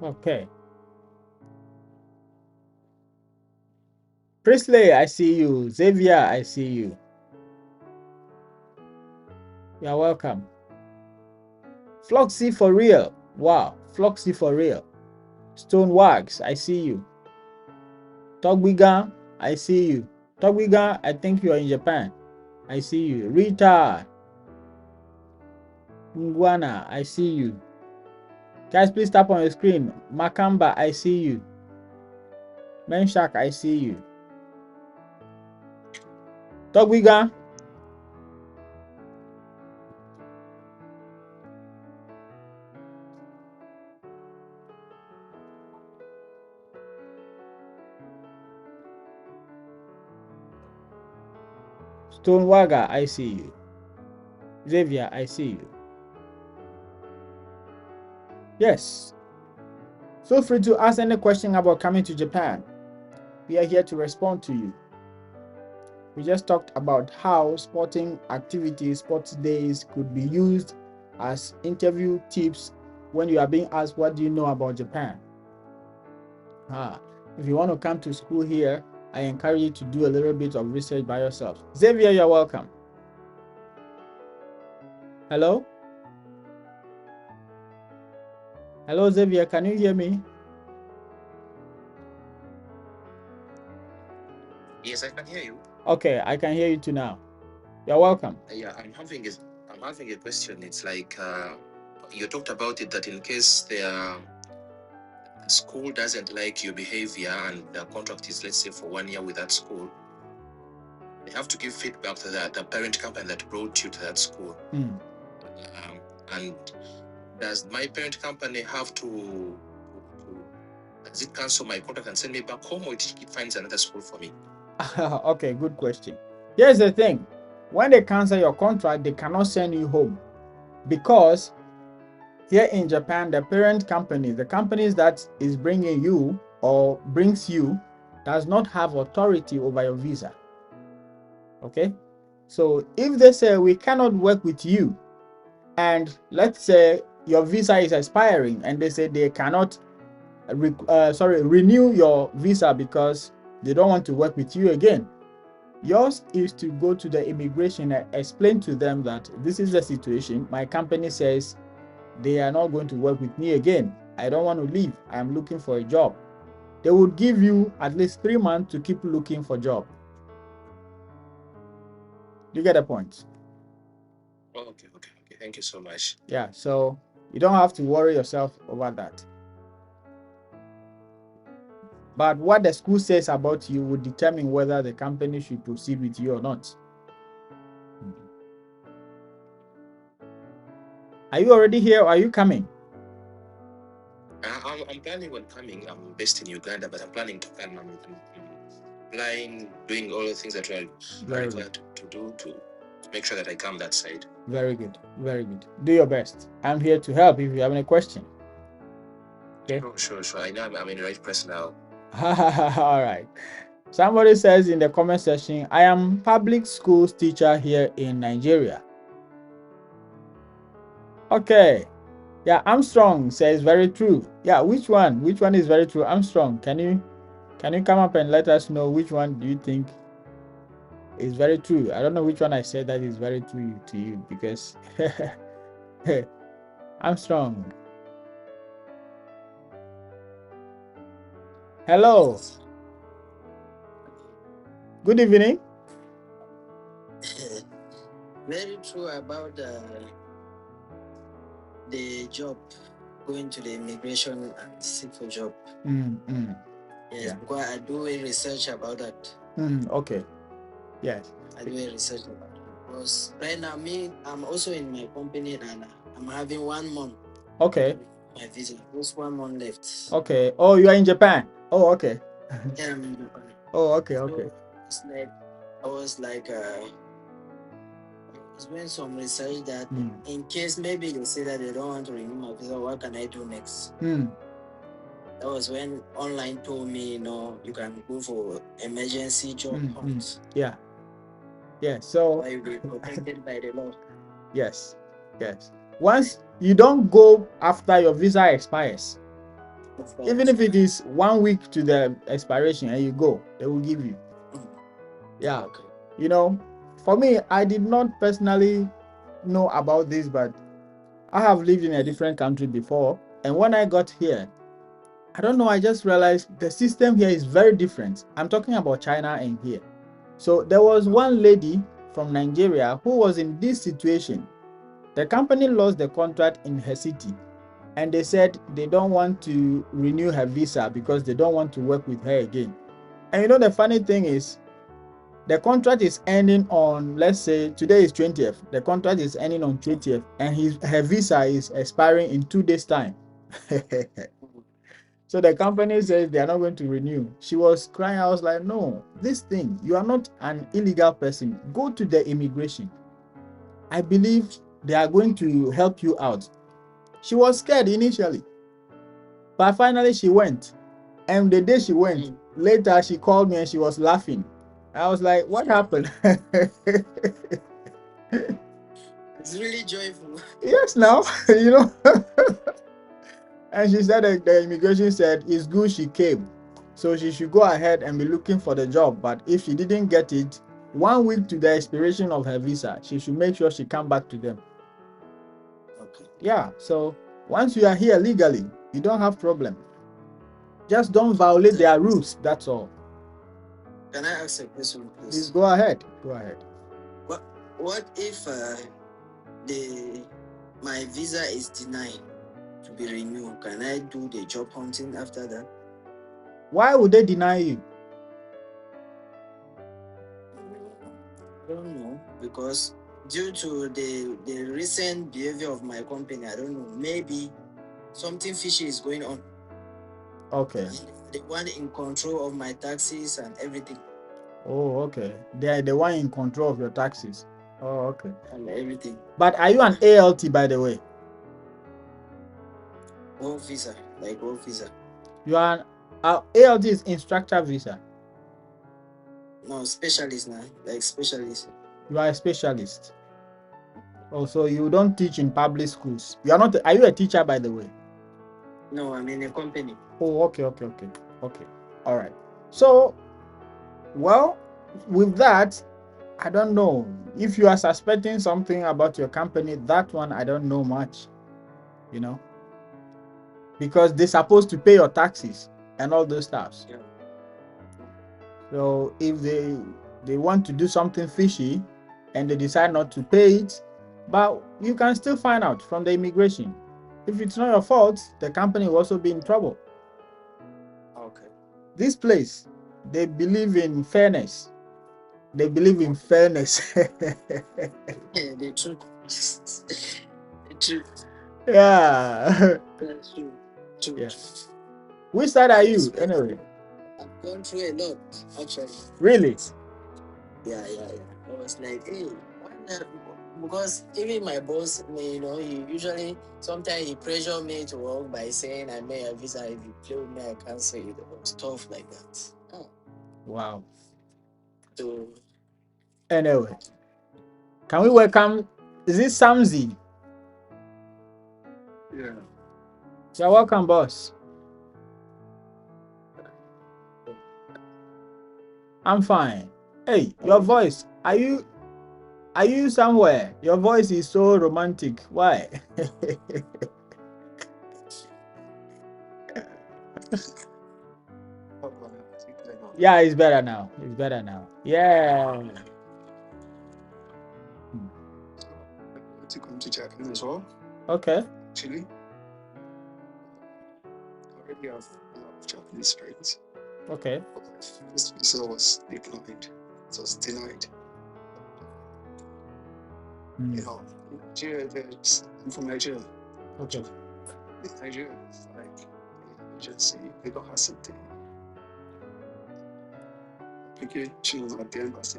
Okay. Priestley, I see you. Xavier, I see you. You're welcome. Floxy for real. Wow, Floxy for real. Stone Wags, I see you. Togbiga, I see you. Togbiga, I think you are in Japan. I see you. Rita Ngwana, I see you. Guys, please tap on your screen. Makamba, I see you. Menshak, I see you. Togbiga. Stonewaga, I see you. Xavier, I see you. Yes. Feel free to ask any question about coming to Japan. We are here to respond to you. We just talked about how sporting activities, sports days could be used as interview tips when you are being asked, what do you know about Japan? If you want to come to school here, I encourage you to do a little bit of research by yourself. Xavier, you're welcome. Hello? Hello, Xavier, can you hear me? Yes, I can hear you. Okay, I can hear you too now. You're welcome. Yeah, I'm having a question. It's like you talked about it, that in case the school doesn't like your behavior and the contract is, let's say, for 1 year with that school, they have to give feedback to the parent company that brought you to that school. And does my parent company have to does it cancel my contract and send me back home, or it finds another school for me? Okay, good question. Here's the thing. When they cancel your contract, they cannot send you home, because here in Japan, the parent company, the companies that is bringing you or brings you, does not have authority over your visa. Okay? So if they say we cannot work with you, and let's say your visa is expiring and they say they cannot renew your visa because they don't want to work with you again, yours is to go to the immigration and explain to them that this is the situation. My company says they are not going to work with me again. I don't want to leave. I'm looking for a job. They would give you at least 3 months to keep looking for a job. You get the point? Okay. Thank you so much. Yeah, so you don't have to worry yourself over that. But what the school says about you would determine whether the company should proceed with you or not. Are you already here or are you coming? I'm planning on coming. I'm based in Uganda, but I'm planning to come. I'm applying, doing all the things that are required to do to make sure that I come that side. Very good. Very good. Do your best. I'm here to help if you have any question. Okay. Sure. I know I'm in the right place now. All right. Somebody says in the comment section, I am public schools teacher here in Nigeria. Okay. Yeah, Armstrong says very true. Yeah, which one? Which one is very true? Armstrong, can you come up and let us know which one do you think is very true? I don't know which one I said that is very true to you, because Armstrong. Hello. Good evening. Very true about the job, going to the immigration and seek for job. Yes, yeah. Because I do a research about that. Okay. Yes. I do a research about it. Because right now, I'm also in my company and I'm having 1 month. Okay. My visa. Just 1 month left. Okay. Oh, you are in Japan. Oh, okay. Yeah, I'm in Japan. Oh, okay. So Okay. I was like was doing some research that in case maybe they say that they don't want to renew my visa, what can I do next? That was when online told me, you can go for emergency job hunts. Yeah. So why you be protected by the law. Yes. Once you don't go after your visa expires, even if it is 1 week to the expiration and you go, they will give you. Yeah. Okay. For me, I did not personally know about this, but I have lived in a different country before. And when I got here, I don't know, I just realized the system here is very different. I'm talking about China and here. So there was one lady from Nigeria who was in this situation. The company lost the contract in her city, and they said they don't want to renew her visa because they don't want to work with her again. And the funny thing is, the contract is ending on, let's say today is 20th. The contract is ending on 20th, and her visa is expiring in 2 days' time. So the company says they are not going to renew. She was crying. I was like, no, this thing, you are not an illegal person. Go to the immigration. I believe they are going to help you out. She was scared initially, but finally she went. And the day she went, later she called me and she was laughing. I was like, what happened? It's really joyful. Yes, now, And she said that the immigration said it's good she came. So she should go ahead and be looking for the job. But if she didn't get it, 1 week to the expiration of her visa, she should make sure she come back to them. Okay. Yeah, so once you are here legally, you don't have problem. Just don't violate their rules, that's all. Can I ask a question, please? Please go ahead. What if my visa is denied to be renewed? Can I do the job hunting after that? Why would they deny you? I don't know, because due to the recent behavior of my company, I don't know, maybe something fishy is going on. Okay. And the one in control of my taxes and everything. Oh, okay. They are the one in control of your taxes. Oh, okay. And everything. But are you an ALT, by the way? What visa? Like what visa? You are ALT is instructor visa. No, specialist now. Like specialist. You are a specialist. Also, you don't teach in public schools. You are not. Are you a teacher, by the way? No, I'm in a company. Oh, okay. All right. So, well, with that, I don't know. If you are suspecting something about your company, that one I don't know much. Because they're supposed to pay your taxes and all those stuff. Yeah. So if they want to do something fishy and they decide not to pay it, but you can still find out from the immigration. If it's not your fault, the company will also be in trouble. Okay. This place, they believe in fairness. They believe in fairness. Yeah, the truth. The truth. Yeah. That's true. Yes. Which side are you anyway? I've gone through a lot, actually. Really? Yeah. I was like, hey, because even my boss, he usually, sometimes he pressure me to work by saying I may have visa, if you play with me, I cancel it, or stuff like that. Oh. Wow. So, anyway, can we welcome, is it Samzi? Yeah. You're welcome, boss. I'm fine. Hey, your voice, are you somewhere? Your voice is so romantic. Why? Yeah, it's better now. Yeah. To come to Japan as well. Okay. Actually, I already have a lot of Japanese friends. Okay. But my first visa was declined. It was denied. Nigeria, I'm from Nigeria. Okay. In Nigeria, it's like the agency, they don't have something. Application at the embassy.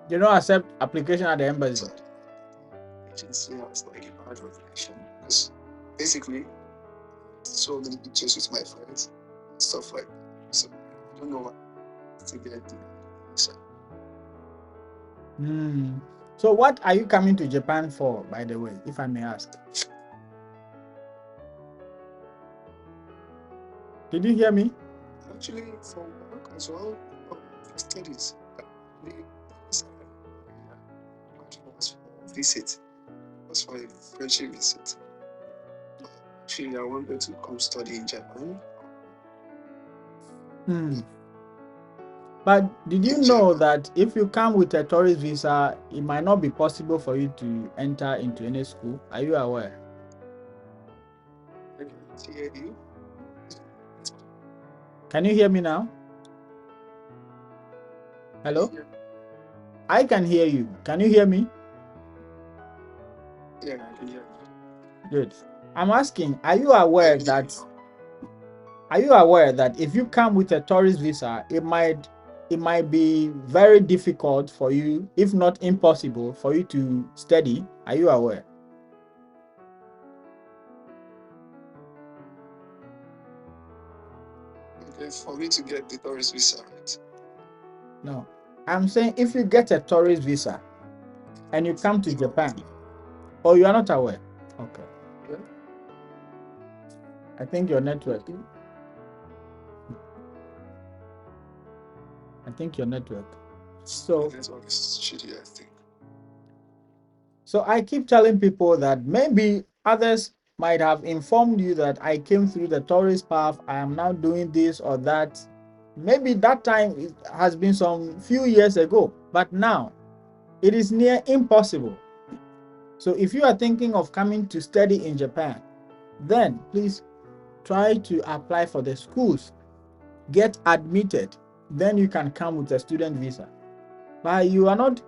They don't accept application at the embassy. So agency has like a bad reputation because basically so many pictures with my friends, stuff like that. So I don't know what to get the visa. Hmm. So what are you coming to Japan for, by the way, if I may ask? Did you hear me? Actually, for work as well, for studies. The visa was for visit. Was for a friendship visit. Actually, I wanted to come study in Japan. Hmm. But did you In know Japan. that if you come with a tourist visa, it might not be possible for you to enter into any school? Are you aware? I can't hear you. Can you hear me now? Hello? Yeah, I can hear you. Can you hear me? yeah, I can hear you. Good. I'm asking, are you aware I can hear you that now. if you come with a tourist visa, it might be very difficult for you, if not impossible, for you to study? Are you aware? Okay, for me to get the tourist visa, right? No. I'm saying if you get a tourist visa and you come to No, Japan, oh, you are not aware? Okay. yeah. I think your network. I think your network. So, The network is shitty, I think. so I keep telling people that maybe others might have informed you that I came through the tourist path, I am now doing this or that. Maybe that time it has been some few years ago, but now it is near impossible. So if you are thinking of coming to study in Japan, then please try to apply for the schools, get admitted, then you can come with a student visa. But you are not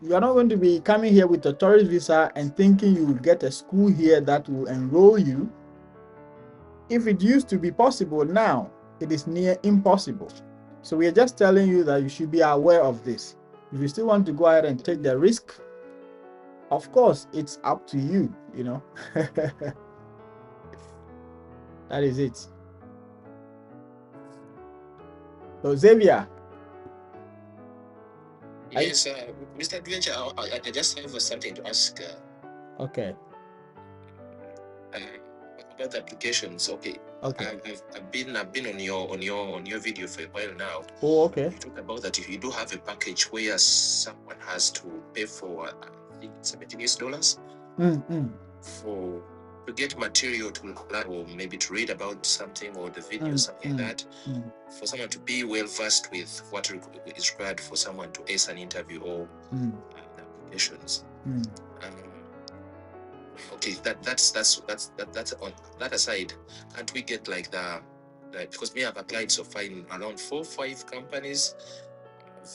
going to be coming here with a tourist visa and thinking you will get a school here that will enroll you. If it used to be possible, now it is near impossible. So we are just telling you that you should be aware of this. If you still want to go ahead and take the risk, of course, it's up to you, you know. That is it. So Xavier. Yes, Mr. Adventure, I just have something to ask. Okay. About the applications. Okay. Okay. I've been on your video for a while now. Oh, okay. You talk about that if you do have a package where someone has to pay for I think $17 for to get material to learn or maybe to read about something or the video something like that, for someone to be well versed with what is required for someone to ace an interview or the applications. Okay, that's on that aside. Can't we get like the because me I've applied so far in around 4-5 companies.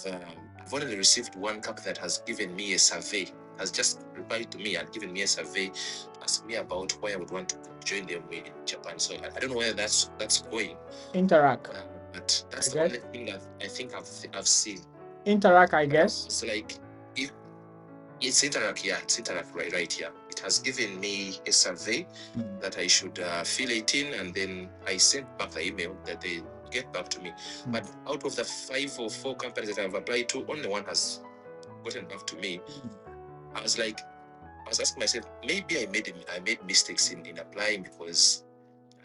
I've only received one company that has given me a survey, has just replied to me and given me a survey, asking me about why I would want to join them in Japan. So I don't know where that's going. Interact. But that's the only thing that I think I've seen. Interact, I guess. It's like if it's Interact, yeah, it's Interact right here. It has given me a survey that I should fill it in, and then I sent back the email that they get back to me. But out of the 5 or 4 companies that I've applied to, only one has gotten back to me. I was asking myself, maybe I made mistakes in applying because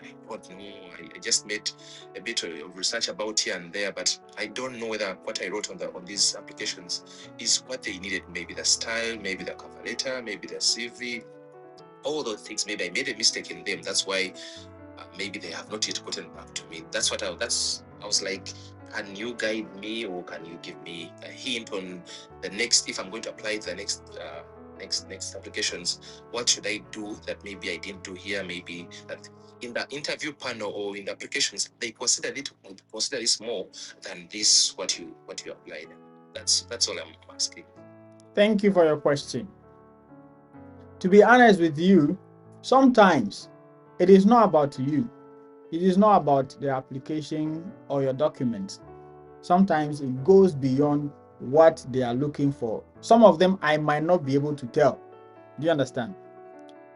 I don't know. I just made a bit of research about here and there, but I don't know whether what I wrote on these applications is what they needed. Maybe the style, maybe the cover letter, maybe the CV, all those things. Maybe I made a mistake in them. That's why maybe they have not yet gotten back to me. That's what I was like. Can you guide me, or can you give me a hint on the next, if I'm going to apply the next applications, what should I do that maybe I didn't do here? Maybe that in the interview panel or in the applications they consider this more than this what you applied. That's all I'm asking. Thank you for your question. To be honest with you, sometimes it is not about you. It is not about the application or your documents. Sometimes it goes beyond what they are looking for. Some of them I might not be able to tell. Do you understand?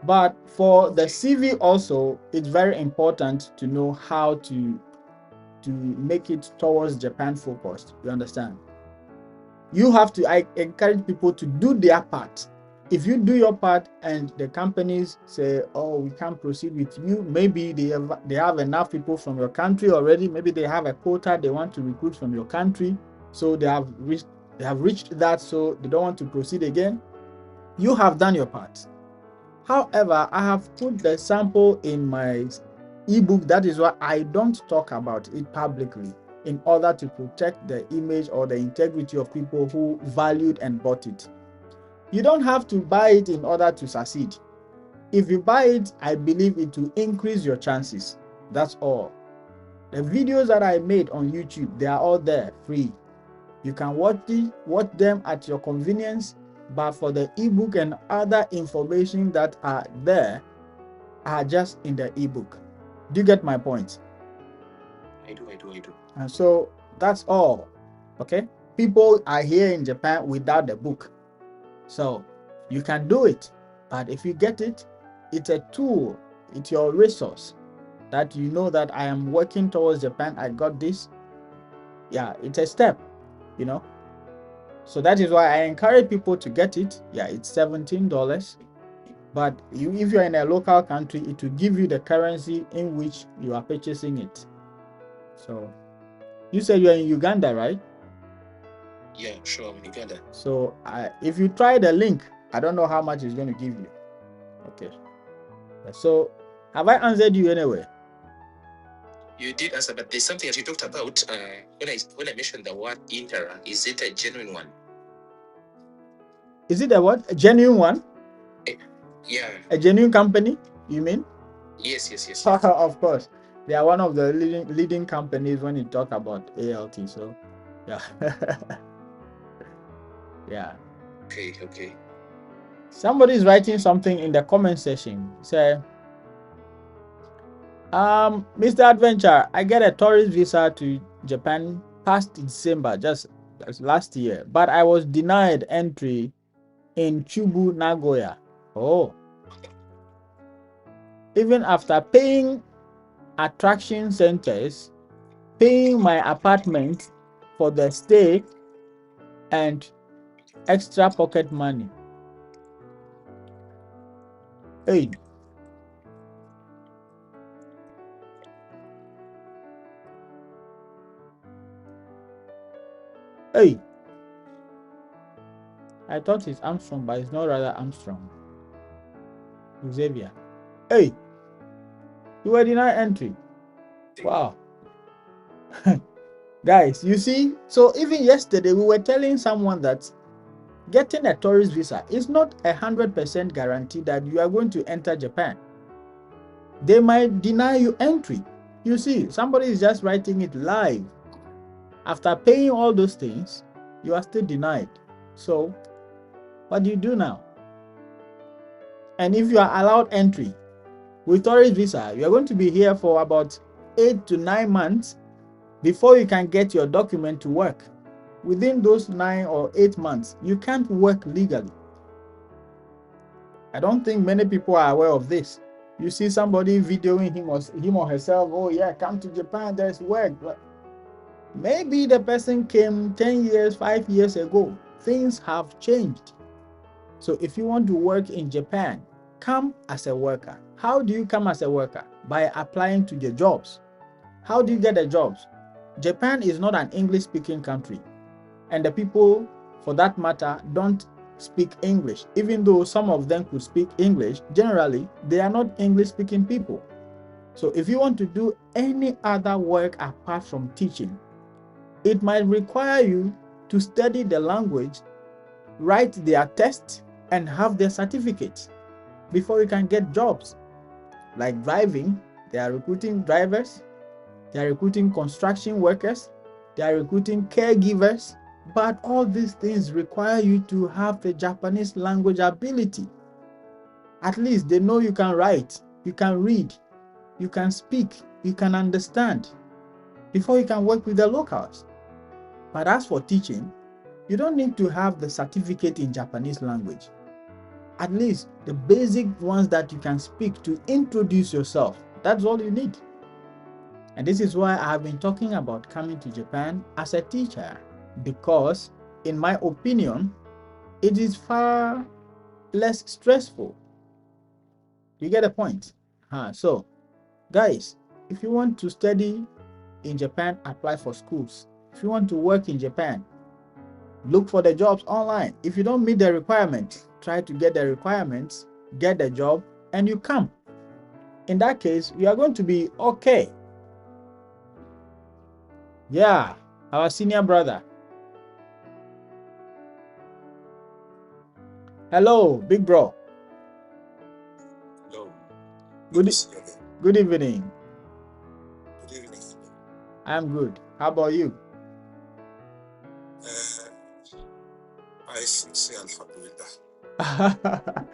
But for the CV also, it's very important to know how to make it towards Japan focused. You understand? You have to, I encourage people to do their part. If you do your part and the companies say, oh, we can't proceed with you, maybe they have enough people from your country already, maybe they have a quota they want to recruit from your country, so they have reached that, so they don't want to proceed again. You have done your part. However, I have put the sample in my ebook. That is why I don't talk about it publicly, in order to protect the image or the integrity of people who valued and bought it. You don't have to buy it in order to succeed. If you buy it, I believe it will increase your chances. That's all. The videos that I made on YouTube, they are all there free. You can watch them at your convenience, but for the ebook and other information that are there are just in the ebook. Do you get my point? I do. And so that's all. Okay? People are here in Japan without the book. So you can do it. But if you get it, it's a tool, it's your resource that you know that I am working towards Japan. I got this. Yeah, it's a step, you know. So that is why I encourage people to get it. Yeah, it's $17. But if you're in a local country, it will give you the currency in which you are purchasing it. So you said you're in Uganda, right? Yeah, sure, I'm in Uganda. So if you try the link, I don't know how much it's going to give you. Okay. So have I answered you anyway? You did answer, but there's something that you talked about when I mentioned the word Intera. Is it a genuine one? Is it a what? A genuine one? Yeah. A genuine company, you mean? Yes. Of course. They are one of the leading companies when you talk about ALT. So, yeah. Yeah. Okay. Somebody is writing something in the comment section. Say, Mr. Adventure, I get a tourist visa to Japan past December, just last year, but I was denied entry in Chubu, Nagoya. Oh. Even after paying attraction centers, paying my apartment for the stay, and extra pocket money. Hey. Hey. I thought it's Armstrong, but it's not rather Armstrong. Xavier. Hey. You were denied entry. Wow. Guys, you see, so even yesterday we were telling someone that getting a tourist visa is not 100% guarantee that you are going to enter Japan. They might deny you entry. You see, somebody is just writing it live. After paying all those things, you are still denied. So, what do you do now? And if you are allowed entry with tourist visa, you are going to be here for about 8 to 9 months before you can get your document to work. Within those 9 or 8 months, you can't work legally. I don't think many people are aware of this. You see somebody videoing him or herself, oh yeah, come to Japan, there's work. Maybe the person came 10 years, 5 years ago. Things have changed. So if you want to work in Japan, come as a worker. How do you come as a worker? By applying to the jobs. How do you get the jobs? Japan is not an English-speaking country. And the people, for that matter, don't speak English. Even though some of them could speak English, generally, they are not English-speaking people. So if you want to do any other work apart from teaching, it might require you to study the language, write their tests, and have their certificates before you can get jobs. Like driving, they are recruiting drivers, they are recruiting construction workers, they are recruiting caregivers, but all these things require you to have a Japanese language ability. At least they know you can write, you can read, you can speak, you can understand before you can work with the locals. But as for teaching, You don't need to have the certificate in Japanese language. At least the basic ones that you can speak to introduce yourself. That's all you need. And this is why I have been talking about coming to Japan as a teacher, because in my opinion, it is far less stressful. You get the point? So, guys, if you want to study in Japan, apply for schools. If you want to work in Japan, look for the jobs online. If you don't meet the requirements, try to get the requirements, get the job, and you come. In that case, you are going to be okay. Yeah, our senior brother. Hello, big bro. Hello. Good, Yes, you're there. good evening. Good evening. I'm good. How about you? I should say Alhamdulillah.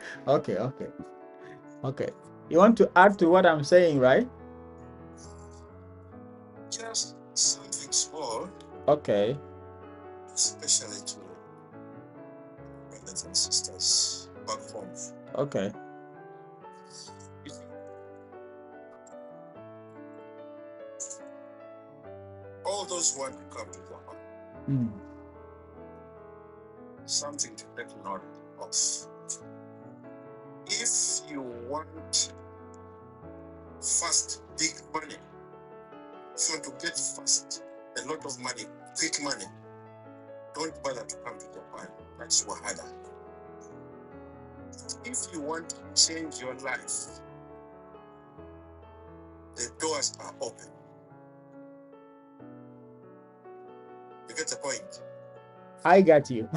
Okay. You want to add to what I'm saying, right? Just something small, Okay. especially to brothers and sisters back home. Okay. You see, all those who want to come to Japan, something to take note of. If you want fast, big money, if you want to get fast, a lot of money, quick money, don't bother to come to Japan. That's wahala. If you want to change your life, the doors are open. You get the point? I get you.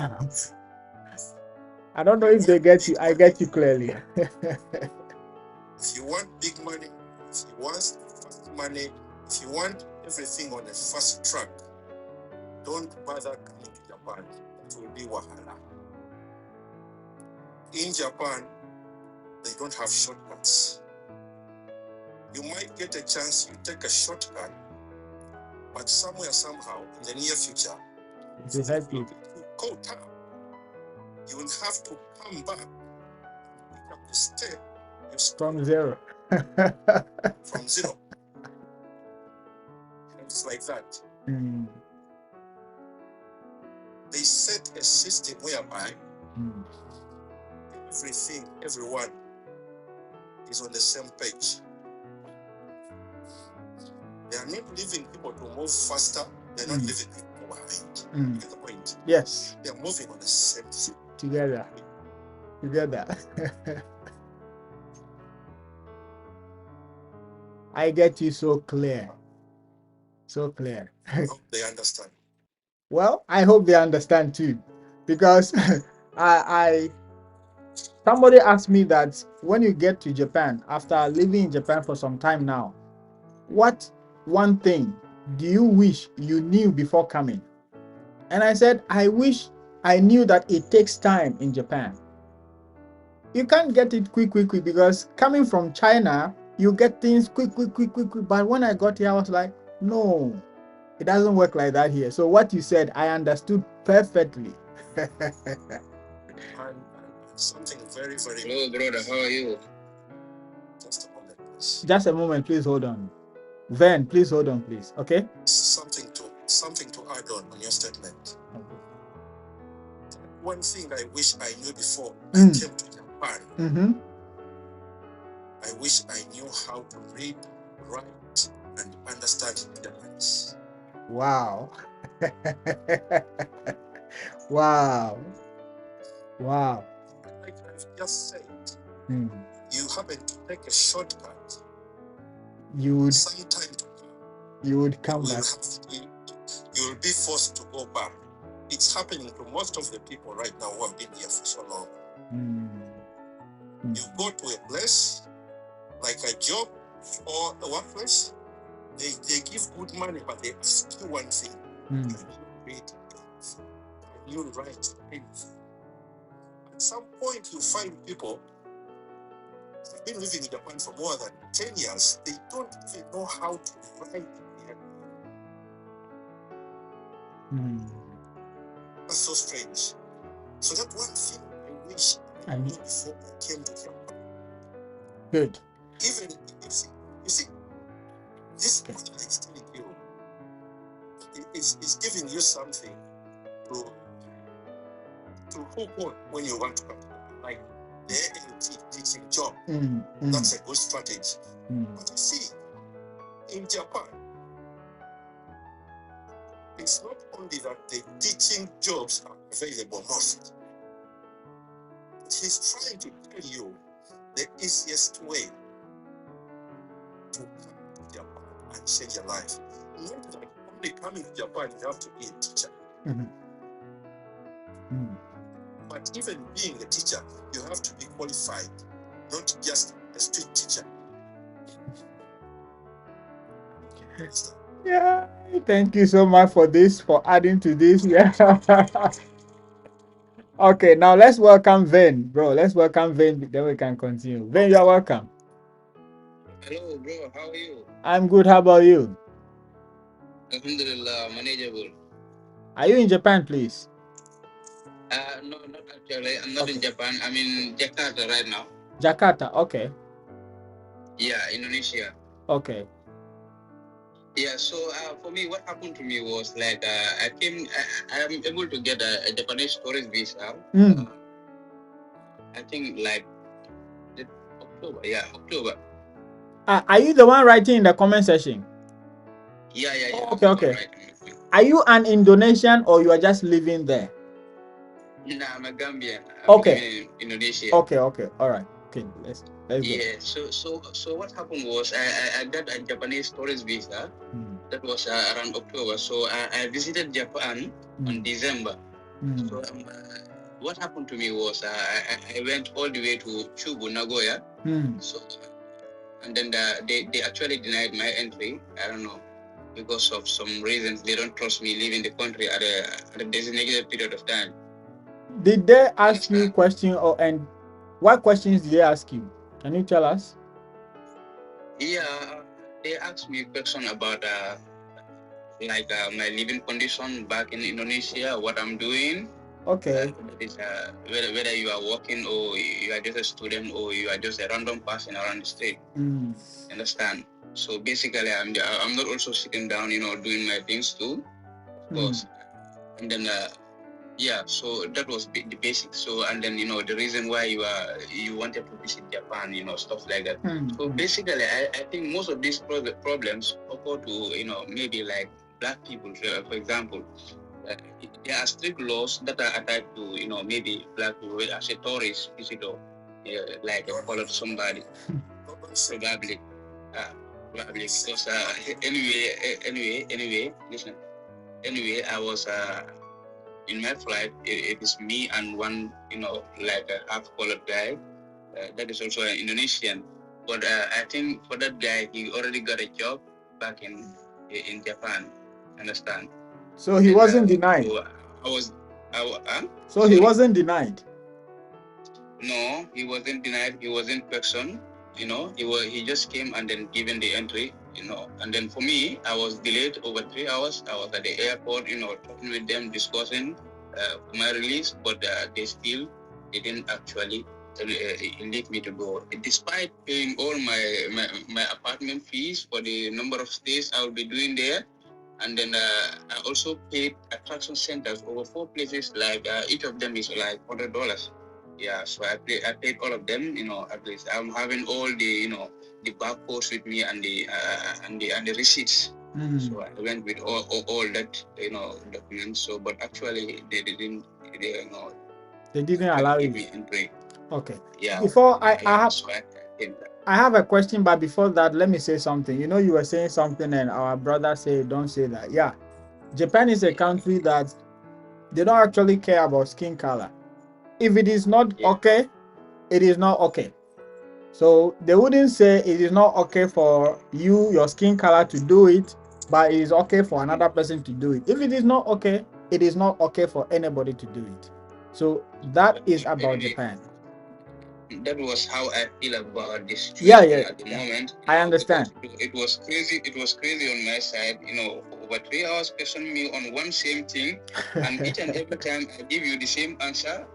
I don't know if they get you. I get you clearly. If you want big money, if you want fast money, if you want everything on a fast track, don't bother coming to Japan. That will be wahala. In Japan, they don't have shortcuts. You might get a chance, you take a shortcut, but somewhere, somehow, in the near future, It will help you. go down. You will have to come back and pick up the step you From zero. from zero. And it's like that. They set a system whereby everything, everyone is on the same page. They are not leaving people to move faster. They're not leaving people behind. You get the point? Yes. They're moving on the same thing. Together. I get you so clear. So clear. I hope they understand. Well, I hope they understand too, because somebody asked me that when you get to Japan, after living in Japan for some time now, what one thing do you wish you knew before coming? And I said, I wish I knew that it takes time in Japan. You can't get it quick, because coming from China, you get things quick. But when I got here, I was like, no, it doesn't work like that here. So what you said, I understood perfectly. And something very, very. Hello, brother. How are you? Just a moment, please. Just a moment, please hold on. Then, please hold on, please. Okay? Something to add on your statement. One thing I wish I knew before I came to Japan. I wish I knew how to read, write, and understand Japanese. Wow. Wow. Like I've just said, you happen to take a shortcut. You would Sometime to come. You would come back. You will be forced to go back. It's happening to most of the people right now who have been here for so long. You go to a place like a job or a workplace, they give good money, but they ask you one thing. Can you read anything? Can you write anything? At some point, you find people who've been living in Japan for more than 10 years. They don't even know how to write their name. That's so strange. So that one thing I wish I knew before I came to Japan. Good. Even you see, this what I telling you is giving you something to hook on when you want to come to Japan. Like the ALT teaching job. That's a good strategy. But you see, in Japan, it's not only that the teaching jobs are available most. He's trying to tell you the easiest way to come to Japan and change your life. Not that only coming to Japan you have to be a teacher. But even being a teacher, you have to be qualified, not just a street teacher. Yeah, thank you so much for this, for adding to this. Yeah. Okay, now let's welcome Vin, bro. Let's welcome Vin, then we can continue. Vin, you're welcome. Hello, bro. How are you? I'm good. How about you? Alhamdulillah, manageable. Are you in Japan, please? No, not actually. I'm not in Japan. I'm in Jakarta right now. Jakarta, okay. Yeah, Indonesia. Okay. Yeah, so for me, what happened to me was like I'm able to get a Japanese tourist visa. I think like October. Yeah, October. Are you the one writing in the comment section? Yeah. Okay. Are you an Indonesian or you are just living there? Nah, I'm a Gambian. I'm living in Indonesia. Okay. All right. Okay, let's go. Yeah. So what happened was I got a Japanese tourist visa. That was around October. So I visited Japan on December. So what happened to me was I went all the way to Chubu, Nagoya. So and then they actually denied my entry. I don't know, because of some reasons. They don't trust me leaving the country at a designated period of time. Did they ask you questions and what questions did they ask you? Can you tell us? Yeah, they asked me a question about my living condition back in Indonesia, what I'm doing. Okay. That is whether you are working or you are just a student or you are just a random person around the street. Understand? So basically, I'm not also sitting down, doing my things too, of course. And then so that was the basics. So and then the reason why you wanted to visit Japan, stuff like that. So basically, I think most of these problems occur to maybe like black people, for example. There are strict laws that are attached to maybe black people as a tourist visitor, like follow somebody, probably because anyway, listen. Anyway, I was in my flight. It is me and one like a half-colored guy. That is also an Indonesian. But I think for that guy, he already got a job back in Japan. Understand? So he wasn't denied. So he wasn't denied. No, he wasn't denied. He was in person. He just came and then given the entry. And then for me, I was delayed over 3 hours. I was at the airport. Talking with them, discussing my release, but they didn't actually leave me to go, despite paying all my apartment fees for the number of stays I will be doing there. And then I also paid attraction centers over 4 places. Like each of them is like $100. Yeah, so I paid all of them. At least I'm having all the the barcodes with me and the receipts. So I went with all that documents. So but actually they didn't allow me entry. Okay. Yeah. Before I have a question, but before that, let me say something. You were saying something, and our brother said, "Don't say that." Yeah, Japan is a country that they don't actually care about skin color. If it is not okay, it is not okay. So they wouldn't say it is not okay for your skin color to do it, but it is okay for another person to do it. If it is not okay, it is not okay for anybody to do it. So that is about Japan. That was how I feel about this situation at the moment. I understand. It was crazy. It was crazy on my side, over 3 hours questioning me on one same thing, and each and every time I give you the same answer,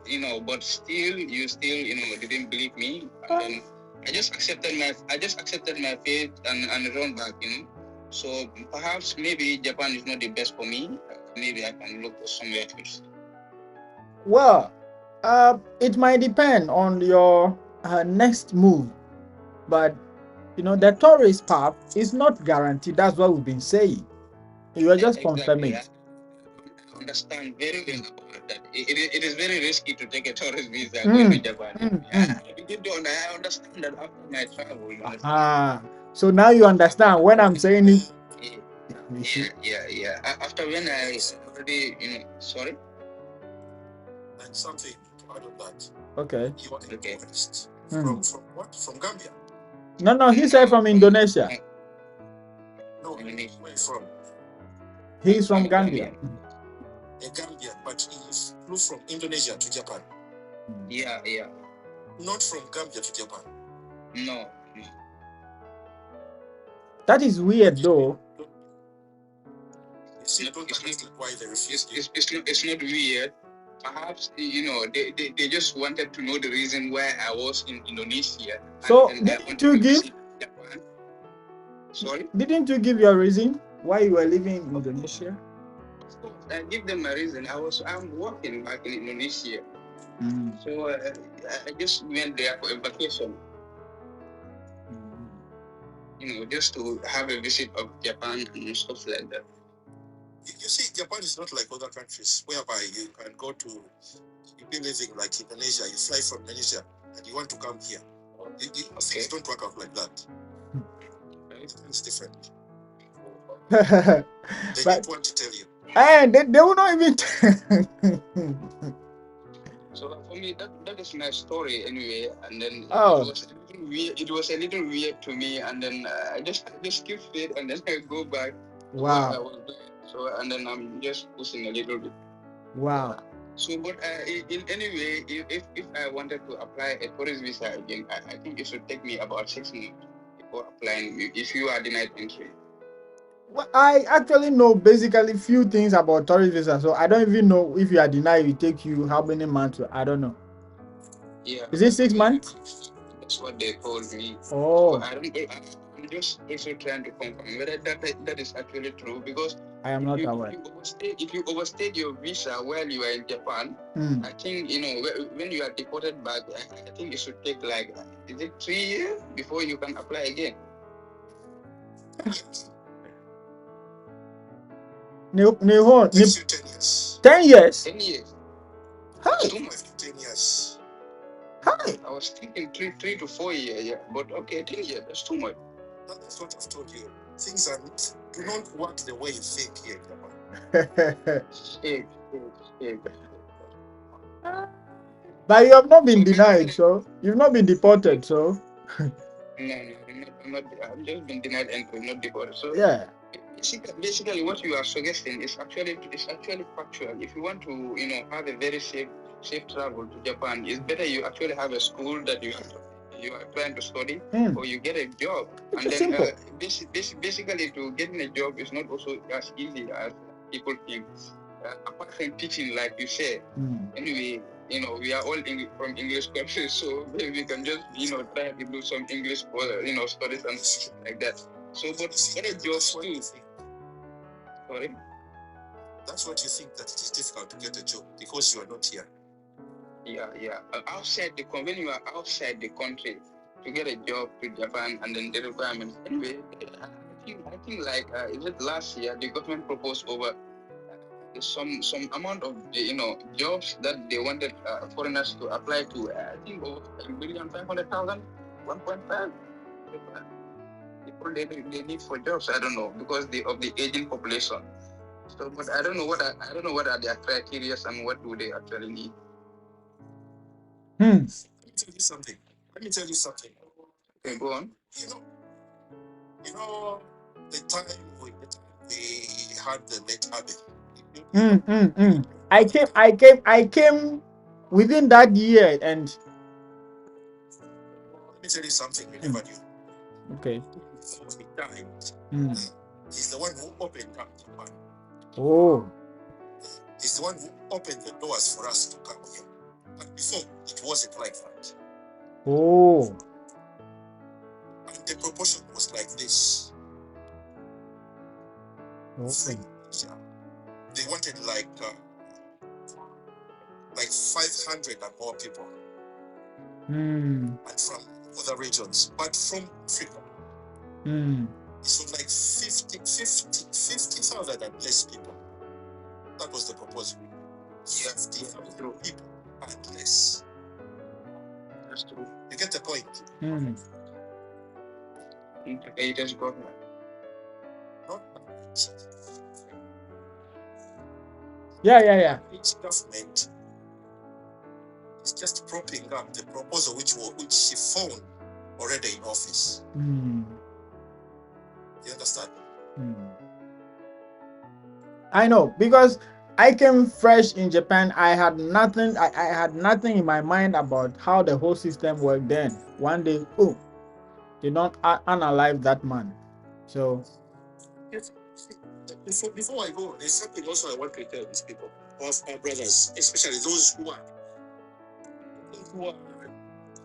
but still you didn't believe me, and then I just accepted my fate and run back. So perhaps maybe Japan is not the best for me. Maybe I can look for somewhere else. Well, it might depend on your next move, but the tourist path is not guaranteed. That's what we've been saying. You are just confirming. I understand very well about that. It is very risky to take a tourist visa going to Japan. I understand that after my travel. So now you understand when I'm saying it. Yeah. After when I already, sorry. And something to add on that. Okay. You are a tourist from what? From Gambia? No, he said from Indonesia. No, where from? He's from Gambia. A Gambian, but he flew from Indonesia to Japan. Yeah. Not from Gambia to Japan. No. That is weird, though. Don't understand why they refused you. It's not weird. Perhaps they just wanted to know the reason why I was in Indonesia. So and didn't you give? Japan. Sorry. Didn't you give your reason why you were living in Indonesia? Of course, I give them a reason. I'm working back in Indonesia, so I just went there for a vacation. Just to have a visit of Japan and stuff like that. You see, Japan is not like other countries whereby you can go to, you've been living like Indonesia, you fly from Indonesia and you want to come here. Things don't work out like that. It's different. They don't want to tell you. And they will not even. So for me, that is my story anyway. And then it was a little weird to me. And then I just keep fit and then I go back. Wow. I was doing. So and then I'm just pushing a little bit. Wow. So, but in any way, if I wanted to apply a tourist visa again, I think it should take me about 6 months before applying. If you are denied entry. Well, I actually know basically few things about tourist visa, so I don't even know if you are denied, it take you how many months. I don't know. Yeah. Is it 6 months? That's what they told me. Oh. So I'm just also trying to confirm whether that is actually true, because I am not aware. If you overstayed your visa while you are in Japan, I think when you are deported back, I think it should take like, is it 3 years before you can apply again? 10 years. 10 years. 10 years. Hi. Too much. 10 years. Hi. I was thinking 3 to 4 years, yeah. But okay, 10 years, that's too much. That's what I've told you. Things do not work the way you think here. But you have not been denied, so you've not been deported, so. No, I'm just been denied entry, not deported. So yeah. Basically, what you are suggesting is actually factual. If you want to, have a very safe travel to Japan, it's better you actually have a school that you are trying to study, or you get a job. And then basically, to getting a job is not also as easy as people think. Apart from teaching, like you said, anyway, we are all from English countries, so we can just, try to do some English, studies and stuff like that. So, but get a job too. Sorry? That's what you think, that it is difficult to get a job because you are not here. Yeah. When you are outside the country to get a job to Japan, and then the requirements. Anyway, I think like is it last year the government proposed over some amount of jobs that they wanted foreigners to apply to. I think over 1,500,000, 1.5 people they need for jobs. I don't know, because of the aging population. So, but I don't know what are their criteria and what do they actually need. Let me tell you something. Okay, go on. You know the time we had the late Abbey. I came within that year, and let me tell you something we never knew. Okay. Before he died, He's the one who opened up Japan. Oh. He's the one who opened the doors for us to come here. But before, it wasn't like that. Oh. And the proportion was like this. Oh. From Asia, they wanted like 500 and more people. Hmm. And from other regions. But from Africa, it's from like 50,000 and less people. That was the proposal. 50,000 people and less. That's true. You get the point? It has got one. Not much. Yeah. Each government is just propping up the proposal which she found already in office. You understand? I know, because I came fresh in Japan. I had nothing. I had nothing in my mind about how the whole system worked. Then one day, oh, they don't unalive that man. So Yes. Before I go, there's something also I want to tell these people, our brothers, especially those who are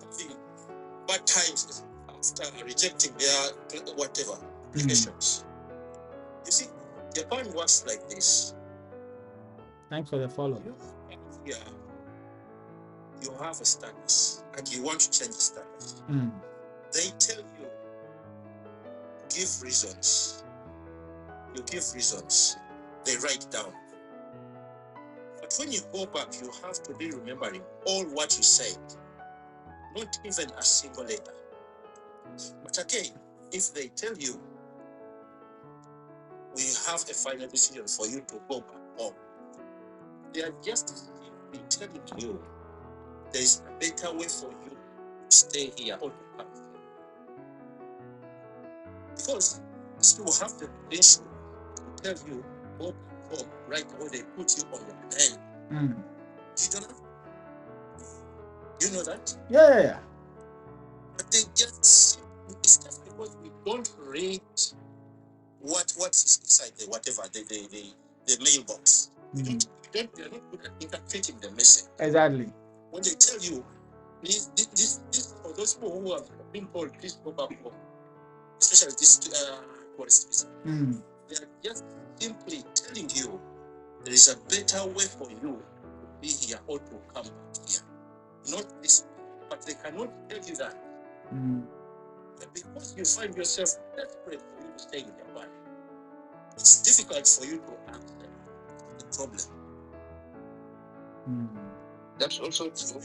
having bad times after rejecting their whatever applications. You see, Japan works like this. thanks for the follow. You have a status and you want to change the status. They tell you, give reasons. You give reasons. They write down. But when you go back, you have to be remembering all what you said. Not even a single letter. But again, if they tell you, we have a final decision for you to go back home, they are just telling you there is a better way for you to stay here or to come here. Because these people have the potential to tell you, go back home right away, they put you on your plane. You don't know? You know that? Yeah. But they just, it's just because we don't read what is inside the whatever the mailbox. They're not good at interpreting the message. Exactly. When they tell you, please, this for those people who have been told, please go back home, especially this tourists, they are just simply telling you there is a better way for you to be here or to come back here. Not this, but they cannot tell you that. But because you find yourself desperate for you to stay in Japan, it's difficult for you to answer the problem. That's also true.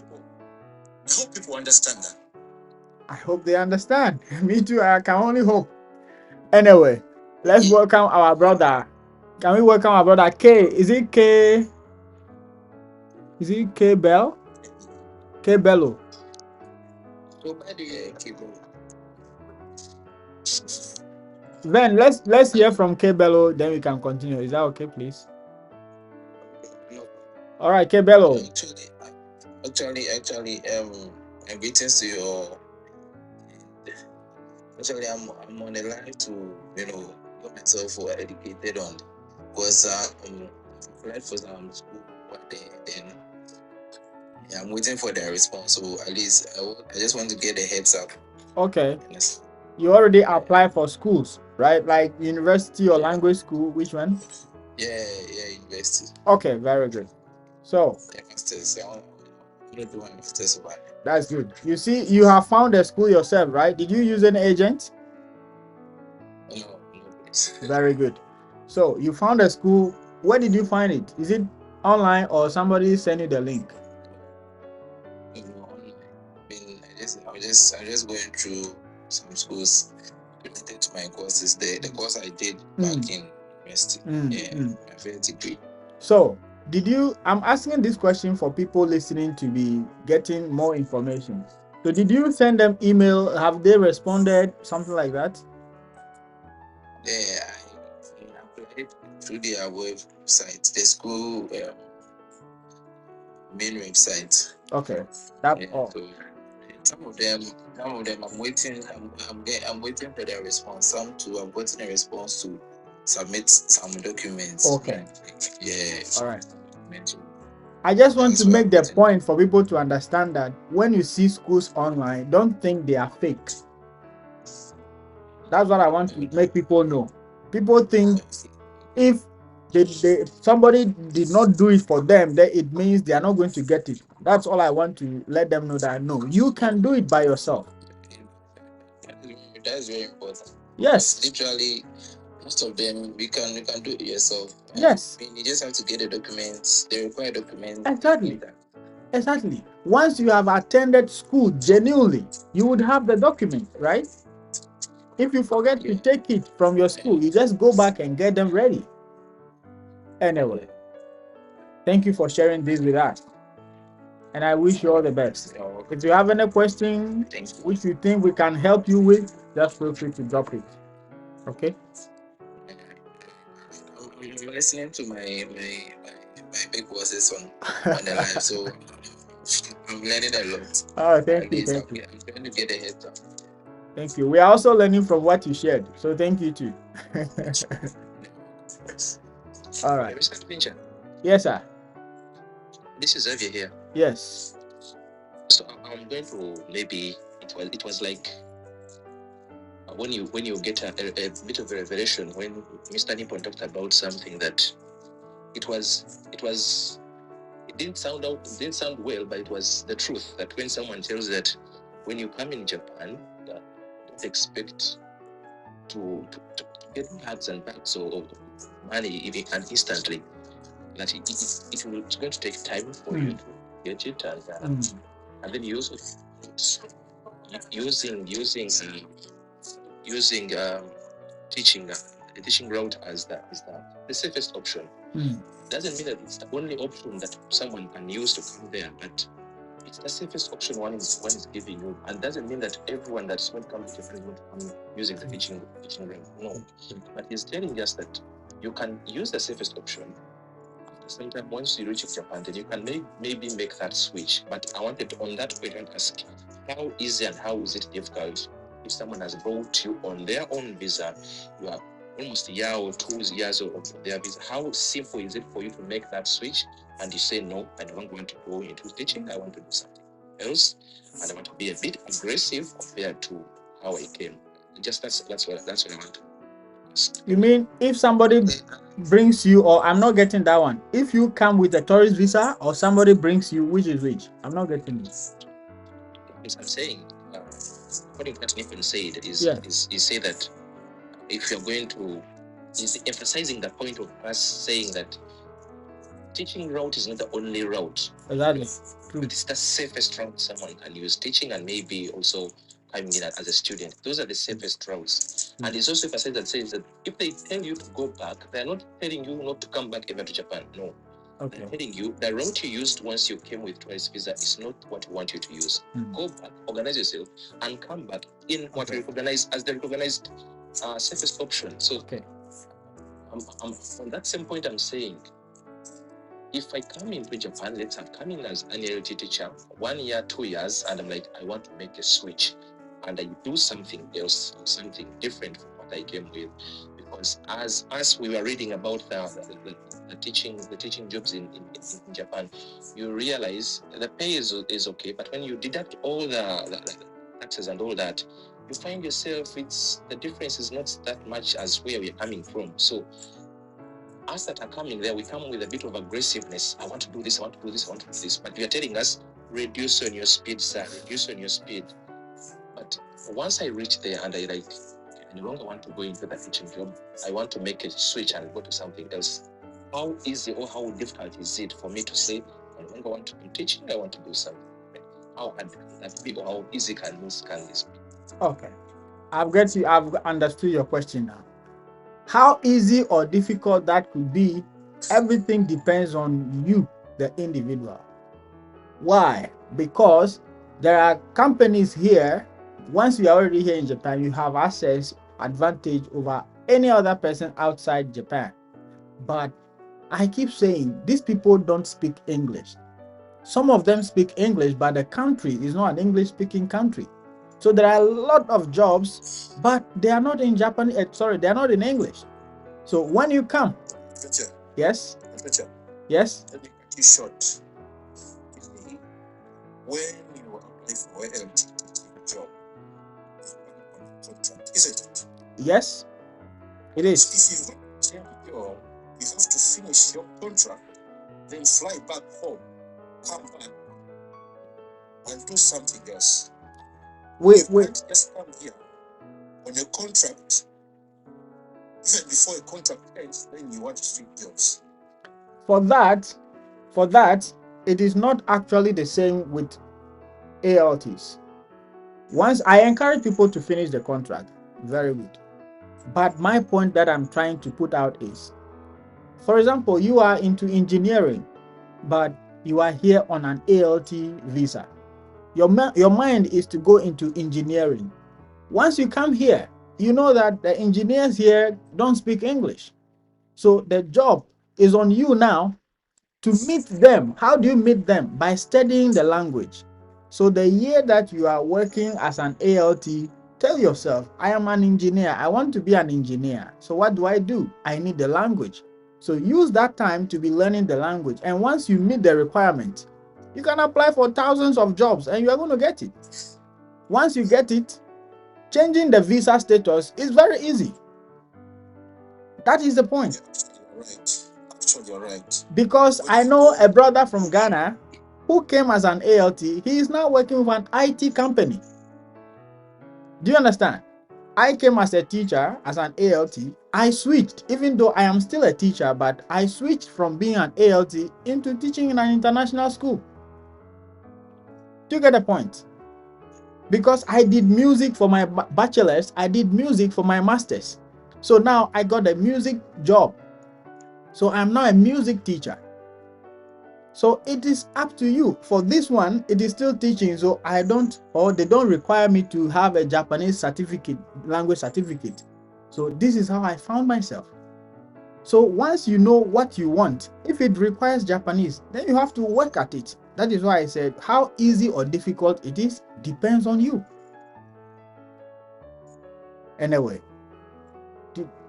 I hope people understand that. I hope they understand. Me too. I can only hope. Anyway, let's welcome our brother. Can we welcome our brother K? Is it K? Is it K Bell? K Bello. So by the keyboard. Then let's hear from K Bello, then we can continue. Is that okay, please? No. All right, K Bello. Actually, my greetings to you all. Actually, I'm on the line to get myself educated on, because I'm applied for some school one day, then I'm waiting for their response. So at least I just want to get a heads up. Okay. Yes. You already applied for schools, right? Like university or language school. Which one? Yeah, university. Okay, very good. So Masters. I want to do my masters. That's good. You see, you have found a school yourself, right? Did you use an agent? No. Very good. So you found a school. Where did you find it? Is it online or somebody sent you the link? Online. I'm just going through some schools related to my courses. The course I did back in university. My first degree. So I'm asking this question for people listening to be getting more information. So did you send them email? Have they responded? Something like that? Yeah, I applied through their website, the school main website. Okay, that's all. So some of them I'm waiting. I'm waiting for their response. Some too, I've gotten a response to. submit some documents. Okay. Yeah. All right. I just want to make the point for people to understand that when you see schools online, don't think they are fake. That's what I want to make people know. People think if somebody did not do it for them, then it means they are not going to get it. That's all I want to let them know, that no, you can do it by yourself. That's very important. Yes. Literally, most of them you can do it yourself. Yes. I mean, you just have to get the documents, the required documents. Exactly. Exactly. Once you have attended school genuinely, you would have the document, right? If you forget to take it from your school, you just go back and get them ready. Anyway, thank you for sharing this with us. And I wish you all the best. If you have any question which you think we can help you with, just feel free to drop it. Okay? I'm listening to my big bosses on the live, so I'm learning a lot. Oh, thank you. Thank you. I'm trying to get a head up. Thank you. We are also learning from what you shared, so thank you too. All right. Yes, sir. This is Xavier here. Yes. So I'm going to, maybe it was like when you get a bit of a revelation when Mr. Nippon talked about something that it didn't sound well, but it was the truth, that when someone tells that when you come in Japan, don't expect to get bags and bags of money even and instantly. That it's going to take time for you to get it, and then you also using teaching the teaching route as the safest option. Doesn't mean that it's the only option that someone can use to come there, but it's the safest option one is giving you, and doesn't mean that everyone that's going to come to Japan is going to come using the teaching route. No, but he's telling us that you can use the safest option. At the same time, once you reach Japan, then you can maybe make that switch. But I wanted on that question to ask, how easy and how is it difficult if someone has brought you on their own visa? You are almost a year or 2 years of their visa. How simple is it for you to make that switch and you say, no, I don't want to go into teaching, I want to do something else, and I want to be a bit aggressive compared to how I came? Just that's what I want to ask. You mean if somebody brings you, or I'm not getting that one, if you come with a tourist visa or somebody brings you, which is which? I'm not getting this. I'm saying, according to what Nathan said, is say that if you're going to, is emphasizing the point of us saying that teaching route is not the only route. Exactly. But it's the safest route someone can use, teaching and maybe also coming in as a student. Those are the safest routes. And it's also emphasized that says that if they tell you to go back, they're not telling you not to come back ever to Japan. No. Okay. They're telling you the route you used once you came with tourist visa is not what we want you to use. Go back, organize yourself, and come back in what we recognize as the recognized safest option. So on that same point, I'm saying, if I come into Japan, let's say I'm coming as an LT teacher, 1 year, 2 years, and I'm like, I want to make a switch, and I do something else, something different from what I came with, because as we were reading about the teaching jobs in Japan, you realize the pay is okay, but when you deduct all the taxes and all that, you find yourself the difference is not that much as where we're coming from. So us that are coming there, we come with a bit of aggressiveness. I want to do this, I want to do this, I want to do this. But you're telling us, reduce on your speed, sir, reduce on your speed. But once I reach there and I no longer want to go into the teaching job, I want to make a switch and go to something else. How easy or how difficult is it for me to say, I no longer want to do teaching, I want to do something? How hard can that be, or how easy can this be? Okay. I've understood your question now. How easy or difficult that could be, everything depends on you, the individual. Why? Because there are companies here, once you are already here in Japan, you have access, advantage over any other person outside Japan. But I keep saying, these people don't speak English. Some of them speak English, but the country is not an English-speaking country. So there are a lot of jobs, but they are not in Japanese. Sorry, they are not in English. So when you come, Temperature, yes, temperature. yes, Let me cut you short. You see, when you apply for a LTT job, you come on a contract, isn't it? yes, it So is. if you want to change the job, you have to finish your contract, then fly back home, come back, and do something else. Wait, You wait. can't just come here on a contract. Even before a contract ends, then you want to switch jobs. For that, it is not actually the same with ALTs. Once I encourage people to finish the contract, very good. But my point that I'm trying to put out is, for example, you are into engineering, but you are here on an ALT visa. Your mind is to go into engineering. Once you come here, you know that the engineers here don't speak English. So the job is on you now to meet them. How do you meet them? By studying the language. So the year that you are working as an ALT, tell yourself, I am an engineer. I want to be an engineer. So what do? I need the language. So use that time to be learning the language. And once you meet the requirement, you can apply for thousands of jobs and you are going to get it. Once you get it, changing the visa status is very easy. That is the point. You're right. Actually, you're right. Because I know a brother from Ghana who came as an ALT. He is now working with an IT company. Do you understand? I came as a teacher, as an ALT. I switched, even though I am still a teacher, but I switched from being an ALT into teaching in an international school. Do you get the point? Because I did music for my bachelor's, I did music for my master's. So now I got a music job. So I'm now a music teacher. So it is up to you. For this one, it is still teaching. So they don't require me to have a Japanese certificate, language certificate. So this is how I found myself. So once you know what you want, if it requires Japanese, then you have to work at it. That is why I said how easy or difficult it is depends on you. Anyway,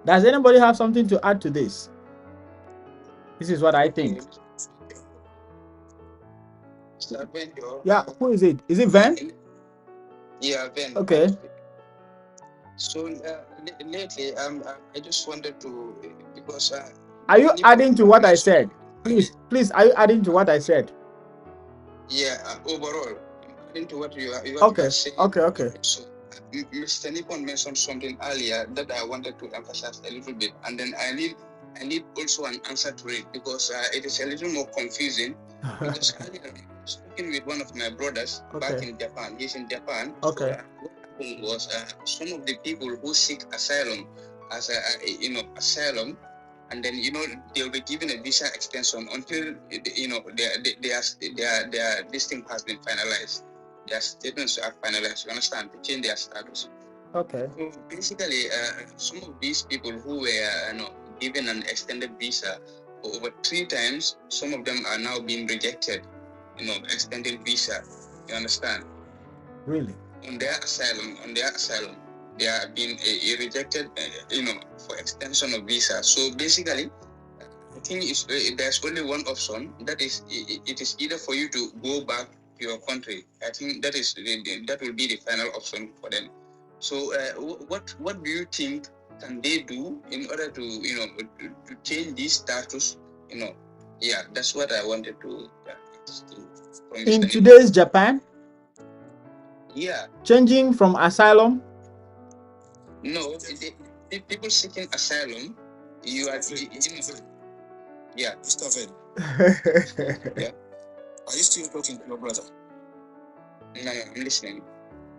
does anybody have something to add to this? This is what I think. Yeah, who is it? Is it Van? Yeah, Ben. Okay. So lately, I just wanted to, because are you adding to what I said? Please, are you adding to what I said? Yeah, overall, adding to what you Okay. are saying. Okay. So, Mr. Nippon mentioned something earlier that I wanted to emphasize a little bit, and then I need also an answer to it, because it is a little more confusing. Because earlier I was speaking with one of my brothers back in Japan. He's in Japan. Okay. So, what happened was some of the people who seek asylum as asylum, and then they'll be given a visa extension until their this thing has been finalized. Their statements are finalized. You understand? To change their status. Okay. So basically, some of these people who were given an extended visa for over 3 times, some of them are now being rejected. Extended visa. You understand? Really? On their asylum, they are being rejected. For extension of visa. So basically, I think there's only one option. That is, it is either for you to go back to your country. I think that will be the final option for them. So, what do you think can they do in order to to change this status? Yeah, that's what I wanted to ask you. In today's Japan? Yeah. Changing from asylum? No, people seeking asylum. You are. Yeah. Mr. Ven, Yeah. are you still talking to your brother? No, I'm listening.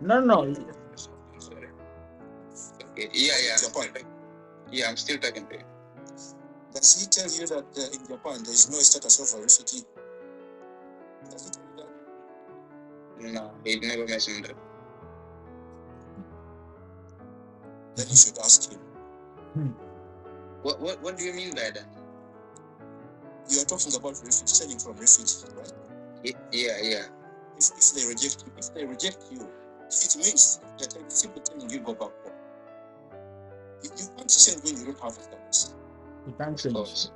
No. Sorry. Okay. Yeah. Japan. Yeah, I'm still talking to you. Does he tell you that in Japan there is no status of a refugee? Does he tell you that? No, he never mentioned that. Then you should ask him. What do you mean by that? You are talking about returning from refugee, right? Yeah. If they reject you, it means they're simply telling you go back home. You can't change when you don't have a status. You can't Of change. course.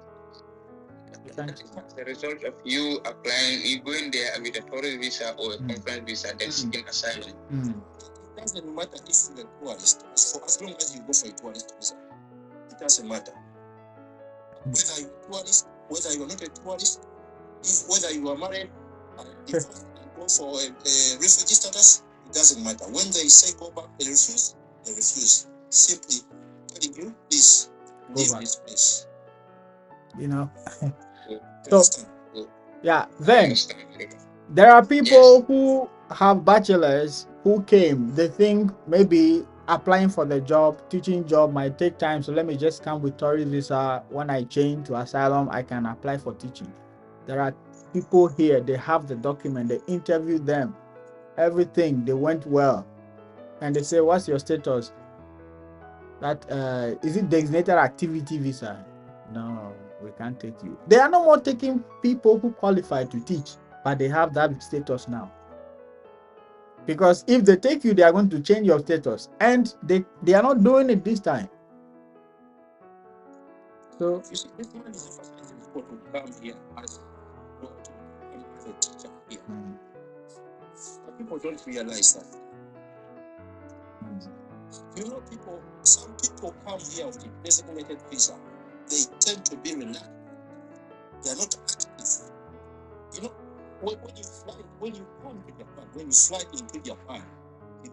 You can't That is change. as a result of you applying, you going there with a tourist visa or a conference visa, then seeking asylum. It doesn't matter if you're a tourist. As long as you go for a tourist visa, it doesn't matter. Whether you're a tourist, whether you're not a tourist, whether you are married, divorced, and go for a refugee status, it doesn't matter. When they say go back, they refuse, they refuse. Simply telling you, please leave this place. You know. You So understand? yeah, I then understand. there are people Yes. who have bachelors who came. They think maybe applying for the job, teaching job might take time. So let me just come with tourist visa. When I change to asylum, I can apply for teaching. There are people here, they have the document, they interview them, everything, they went well. And they say, what's your status? That is it designated activity visa? No, we can't take you. They are no more taking people who qualify to teach, but they have that status now. Because if they take you, they are going to change your status, and they are not doing it this time. So you see, this man is the first person to come here as well, to come as a teacher here. But people don't realize that. You know, some people come here with a designated visa. They tend to be relaxed. They are not active. You know, when you fly, when you come to Japan, when you fly into Japan, you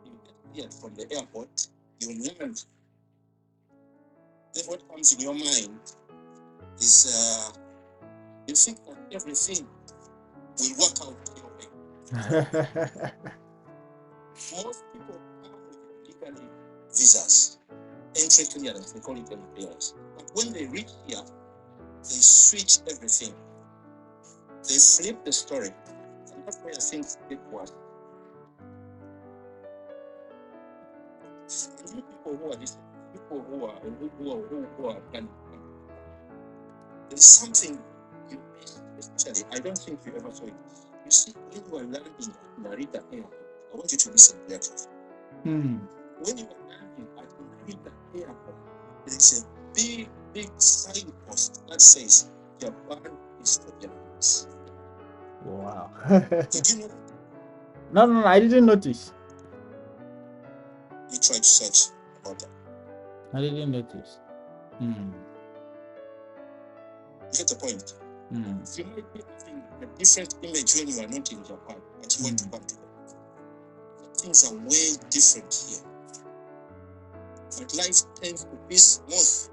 get cleared from the airport, you land. Then what comes in your mind is you think that everything will work out your way. Most people come with legally visas, entry clearance, they call it entry clearance. But when they reach here, they switch everything. They flip the story. And that's where things get worse. And you people who are listening, people who are planning, there's something you miss, especially. I don't think you ever saw it. You see, when you are landing at Narita Airport, I want you to listen carefully. When you are landing at Narita Airport, there is a big signpost that says Japan is for Japanese. wow. Did you know that? No, I didn't notice. You try to search about that. I didn't notice. You get the point? You might be having a different image when you are not in Japan, but you want to come to Japan. Things are way different here. But life tends to be smooth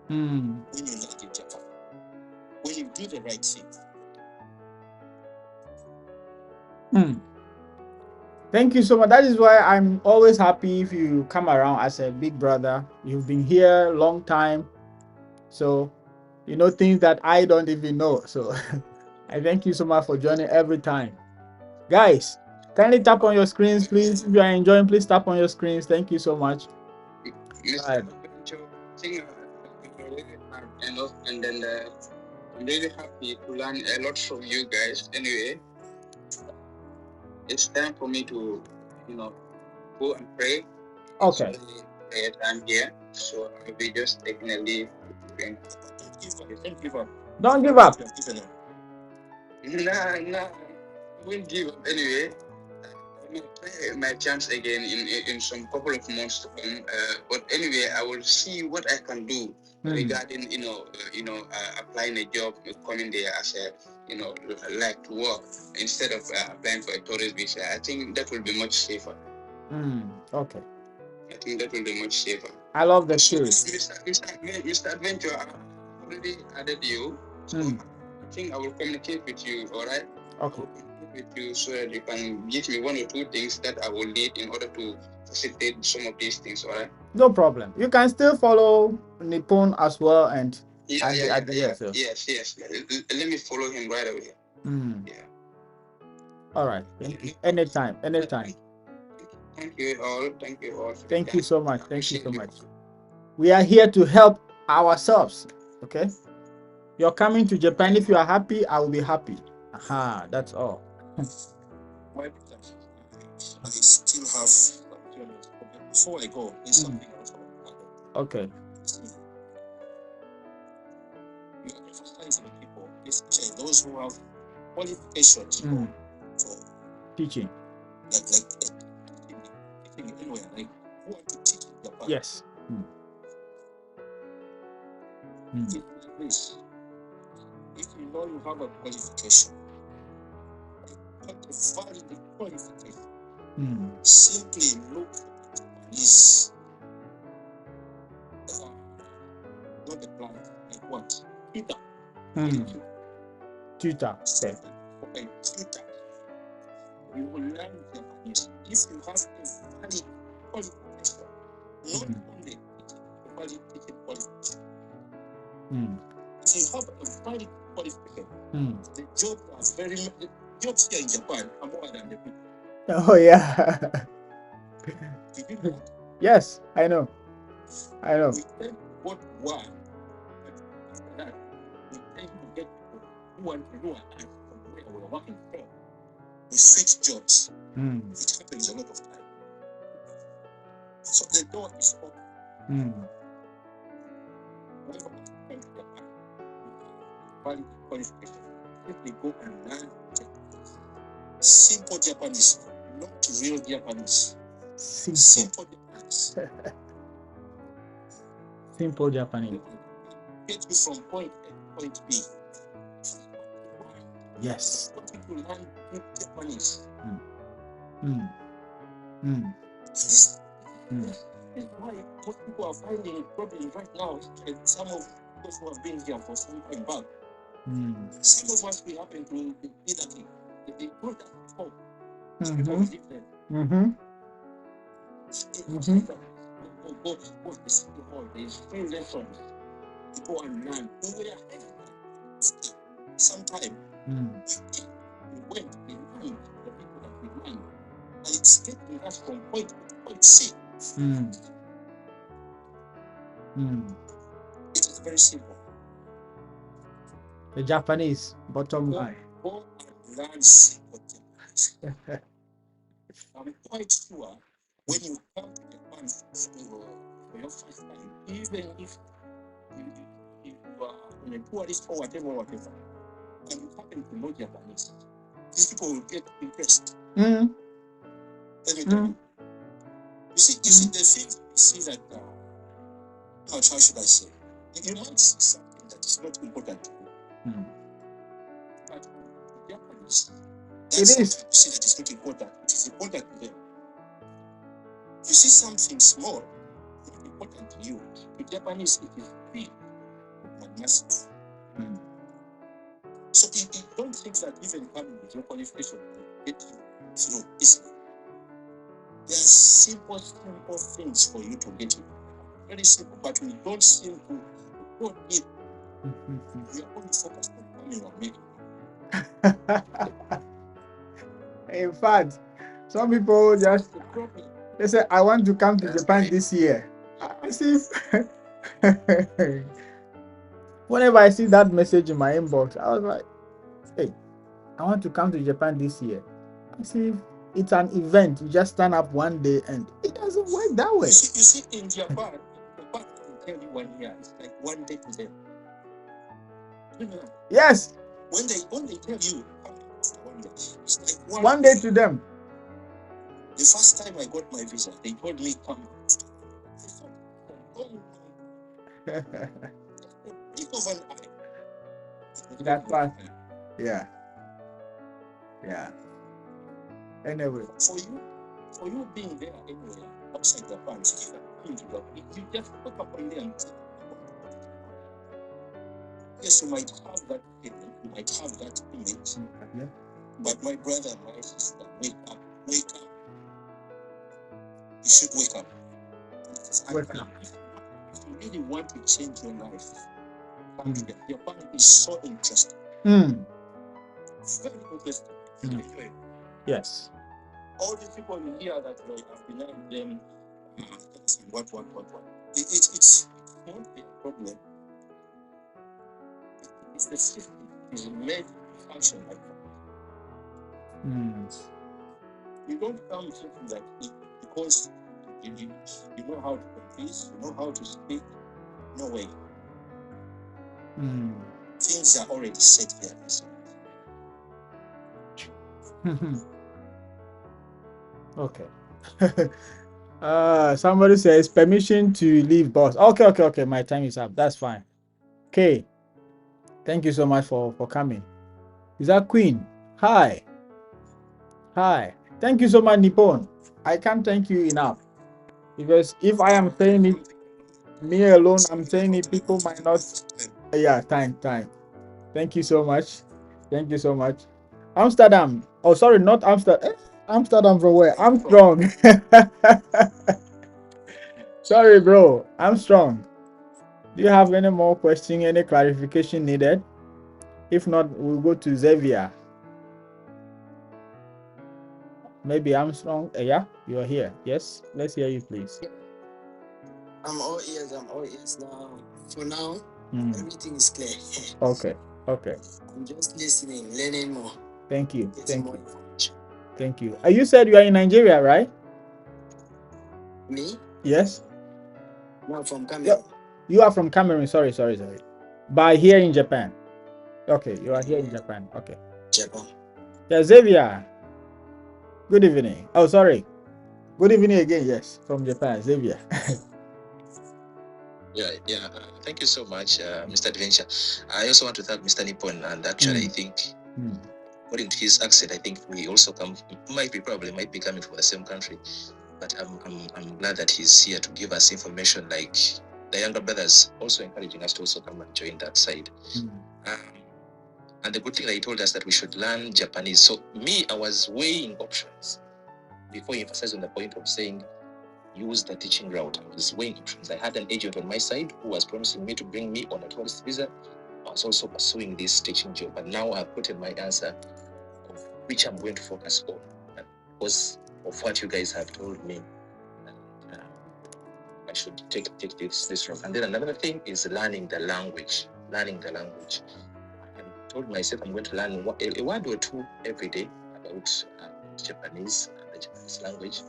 when you land in Japan. When you do the right thing. Thank you so much. That is why I'm always happy if you come around as a big brother. You've been here a long time. So you know things that I don't even know. So I thank you so much for joining every time. Guys, kindly tap on your screens, please. If you are enjoying, please tap on your screens. Thank you so much. Mr. Bencho, I think really hard enough, and then I'm really happy to learn a lot from you guys. Anyway, it's time for me to, go and pray. Okay. It's prayer time here, so I'll be just taking a leave. Don't give up. Don't give up. Nah, I won't give up anyway. I will try my chance again in some couple of months to come. But anyway, I will see what I can do regarding applying a job, coming there as a like to work instead of applying for a tourist visa. I think that will be much safer. Okay. I think that will be much safer. I love the So, spirit. Mr. Adventure, I've already added you. So I think I will communicate with you, all right? Okay. With you so that you can give me one or two things that I will need in order to facilitate some of these things, all right? No problem. You can still follow Nippon as well and Yes. Let me follow him right away. Yeah. All right. Anytime. Thank you all. Thank you so much. We are here to help ourselves. Okay. You're coming to Japan. If you are happy, I will be happy. Aha, that's all. I still have, before I go, there's something else I want to add. Okay. especially those who have qualifications for Teaching. teaching anywhere, like who want to teach in Japan. Yes. It's like this. If you know you have a qualification, not a valid qualification, simply look for Japanese, not the plant, like what? Tutor. Tutor. Okay, tutor. You will learn Japanese if you have a valid qualification, not only a valid teaching qualification. If you have a valid qualification, the jobs are the jobs here in Japan are more than the people. Oh yeah. Did you know? Yes, I know. We tend to go to work, but after that, we tend to get people who want to do us from where we're working from. We switch jobs. It happens a lot of time. So the door is open. Whoever wants to come to Japan, valid qualification, simply go and learn Japanese. Simple Japanese, not real Japanese. Simple Japanese. Simple Japanese. Get you from point A to point B. Yes. I want you to learn good Japanese. This is why most people are finding problems right now. And some of those who have been here for some time back, some of us, we happen to be that thing. They told us before. People are different. Go to the city hall. There's free lessons. You go and learn. We were hesitant. Sometime we went, we learned the people that we learned. And it's getting us from point A to point C. It is very simple. The Japanese, bottom line. Go and learn simple Japanese. I'm quite sure when you come to Japan for your first time, even if you are on a tourist or whatever, and you happen to know Japanese, these people will get impressed. Let me tell you. You see, the things you see that, how should I say? You might see something that is not important to you. But to Japanese, that's something you see that is not important. It is important to them. You see something small, not important to you. To Japanese, it is big and massive. So you don't think that even coming with your qualification will get you through easily. There are simple things for you to get it. Very simple, but we don't seem to go deep. We are only focused on coming and making. In fact, some people just they say, I want to come to Japan this year. I see. Whenever I see that message in my inbox, I was like, hey, I want to come to Japan this year. I see it's an event. You just stand up one day and it doesn't work that way. You see in Japan, they tell you 1 year. It's like 1 day to them. You know? Yes. When they tell you after 1 year, it's like one day to them. The first time I got my visa, they told me come. Think of an eye. That part. Yeah. Anyway. For you being there anywhere outside Japan, you just wake up one day and say, yes, you might have that feeling, you might have that image, but my brother, my sister, wake up. You should wake up. Wake up. If you really want to change your life, Japan is so interesting. Very interesting. Yes. All these people you hear that they have denied them, what. It's not a problem. It's the system is made to function like that. You don't come thinking that because you know how to convince, you know how to speak. No way. Things things are already set there. Okay. Somebody says permission to leave, boss. Okay. My time is up. That's fine. Okay. Thank you so much for coming. Is that Queen? Hi. Thank you so much, Nippon. I can't thank you enough, because if I am saying it, me alone, I'm saying it, people might not. Yeah, time. Thank you so much. Amsterdam. Oh, sorry, not Amsterdam. Amsterdam from where? I'm strong. Sorry, bro. I'm strong. Do you have any more question, any clarification needed? If not, we'll go to Xavier. Maybe Armstrong. Yeah, you are here. Yes, let's hear you, please. I'm all ears now. For now, everything is clear. Okay. I'm just listening, learning more. Thank you. Getting more information. Thank you. You said you are in Nigeria, right? Me? Yes. No, from Cameroon. You are from Cameroon. Sorry. But here in Japan. Okay, you are here in Japan. Okay. Japan. Yeah, Xavier. Good evening. Oh, sorry. Good evening again. Yes, from Japan, Xavier. Yeah. Thank you so much, Mr. Adventure. I also want to thank Mr. Nippon, and actually, I think, according to his accent, I think we also might be coming from the same country. But I'm glad that he's here to give us information, like the younger brothers also encouraging us to also come and join that side. And the good thing that he told us that we should learn Japanese. So me, I was weighing options before he emphasized on the point of saying use the teaching route. I was weighing options. I had an agent on my side who was promising me to bring me on a tourist visa. I was also pursuing this teaching job, but now I've put in my answer of which I'm going to focus on because of what you guys have told me. I should take this route. And then another thing is learning the language. I told myself I'm going to learn a word or two every day about Japanese and the Japanese language.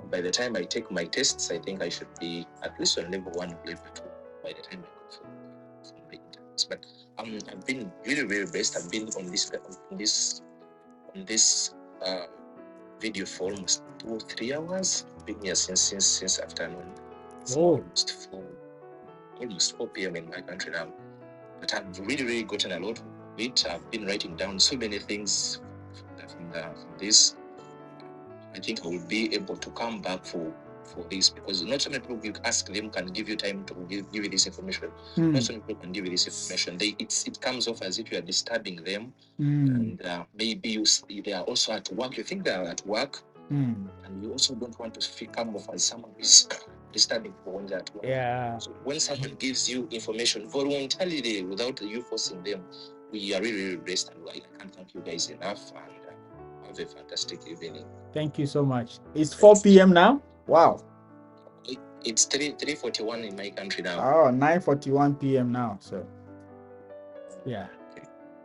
By the time I take my tests, I think I should be at least on level 1 or level 2 by the time I go for my interviews. But I've been really, really blessed. I've been on this video for almost 2 or 3 hours. I've been here since afternoon. It's almost 4 p.m. in my country now. But I've really, really gotten a lot of it. I've been writing down so many things from this. I think I will be able to come back for this, because not so many people you ask them can give you time to give you this information. Not so many people can give you this information. It comes off as if you are disturbing them, and maybe they are also at work. You think they are at work, and you also don't want to come off as someone who is disturbing people when they're at work. Yeah. So when someone gives you information voluntarily without you forcing them, we are really, really blessed, and I can't thank you guys enough. And have a fantastic evening. Thank you so much. It's 4 p.m. now? Wow. It's 3:41 in my country now. Oh, 9:41 p.m. now. So, yeah.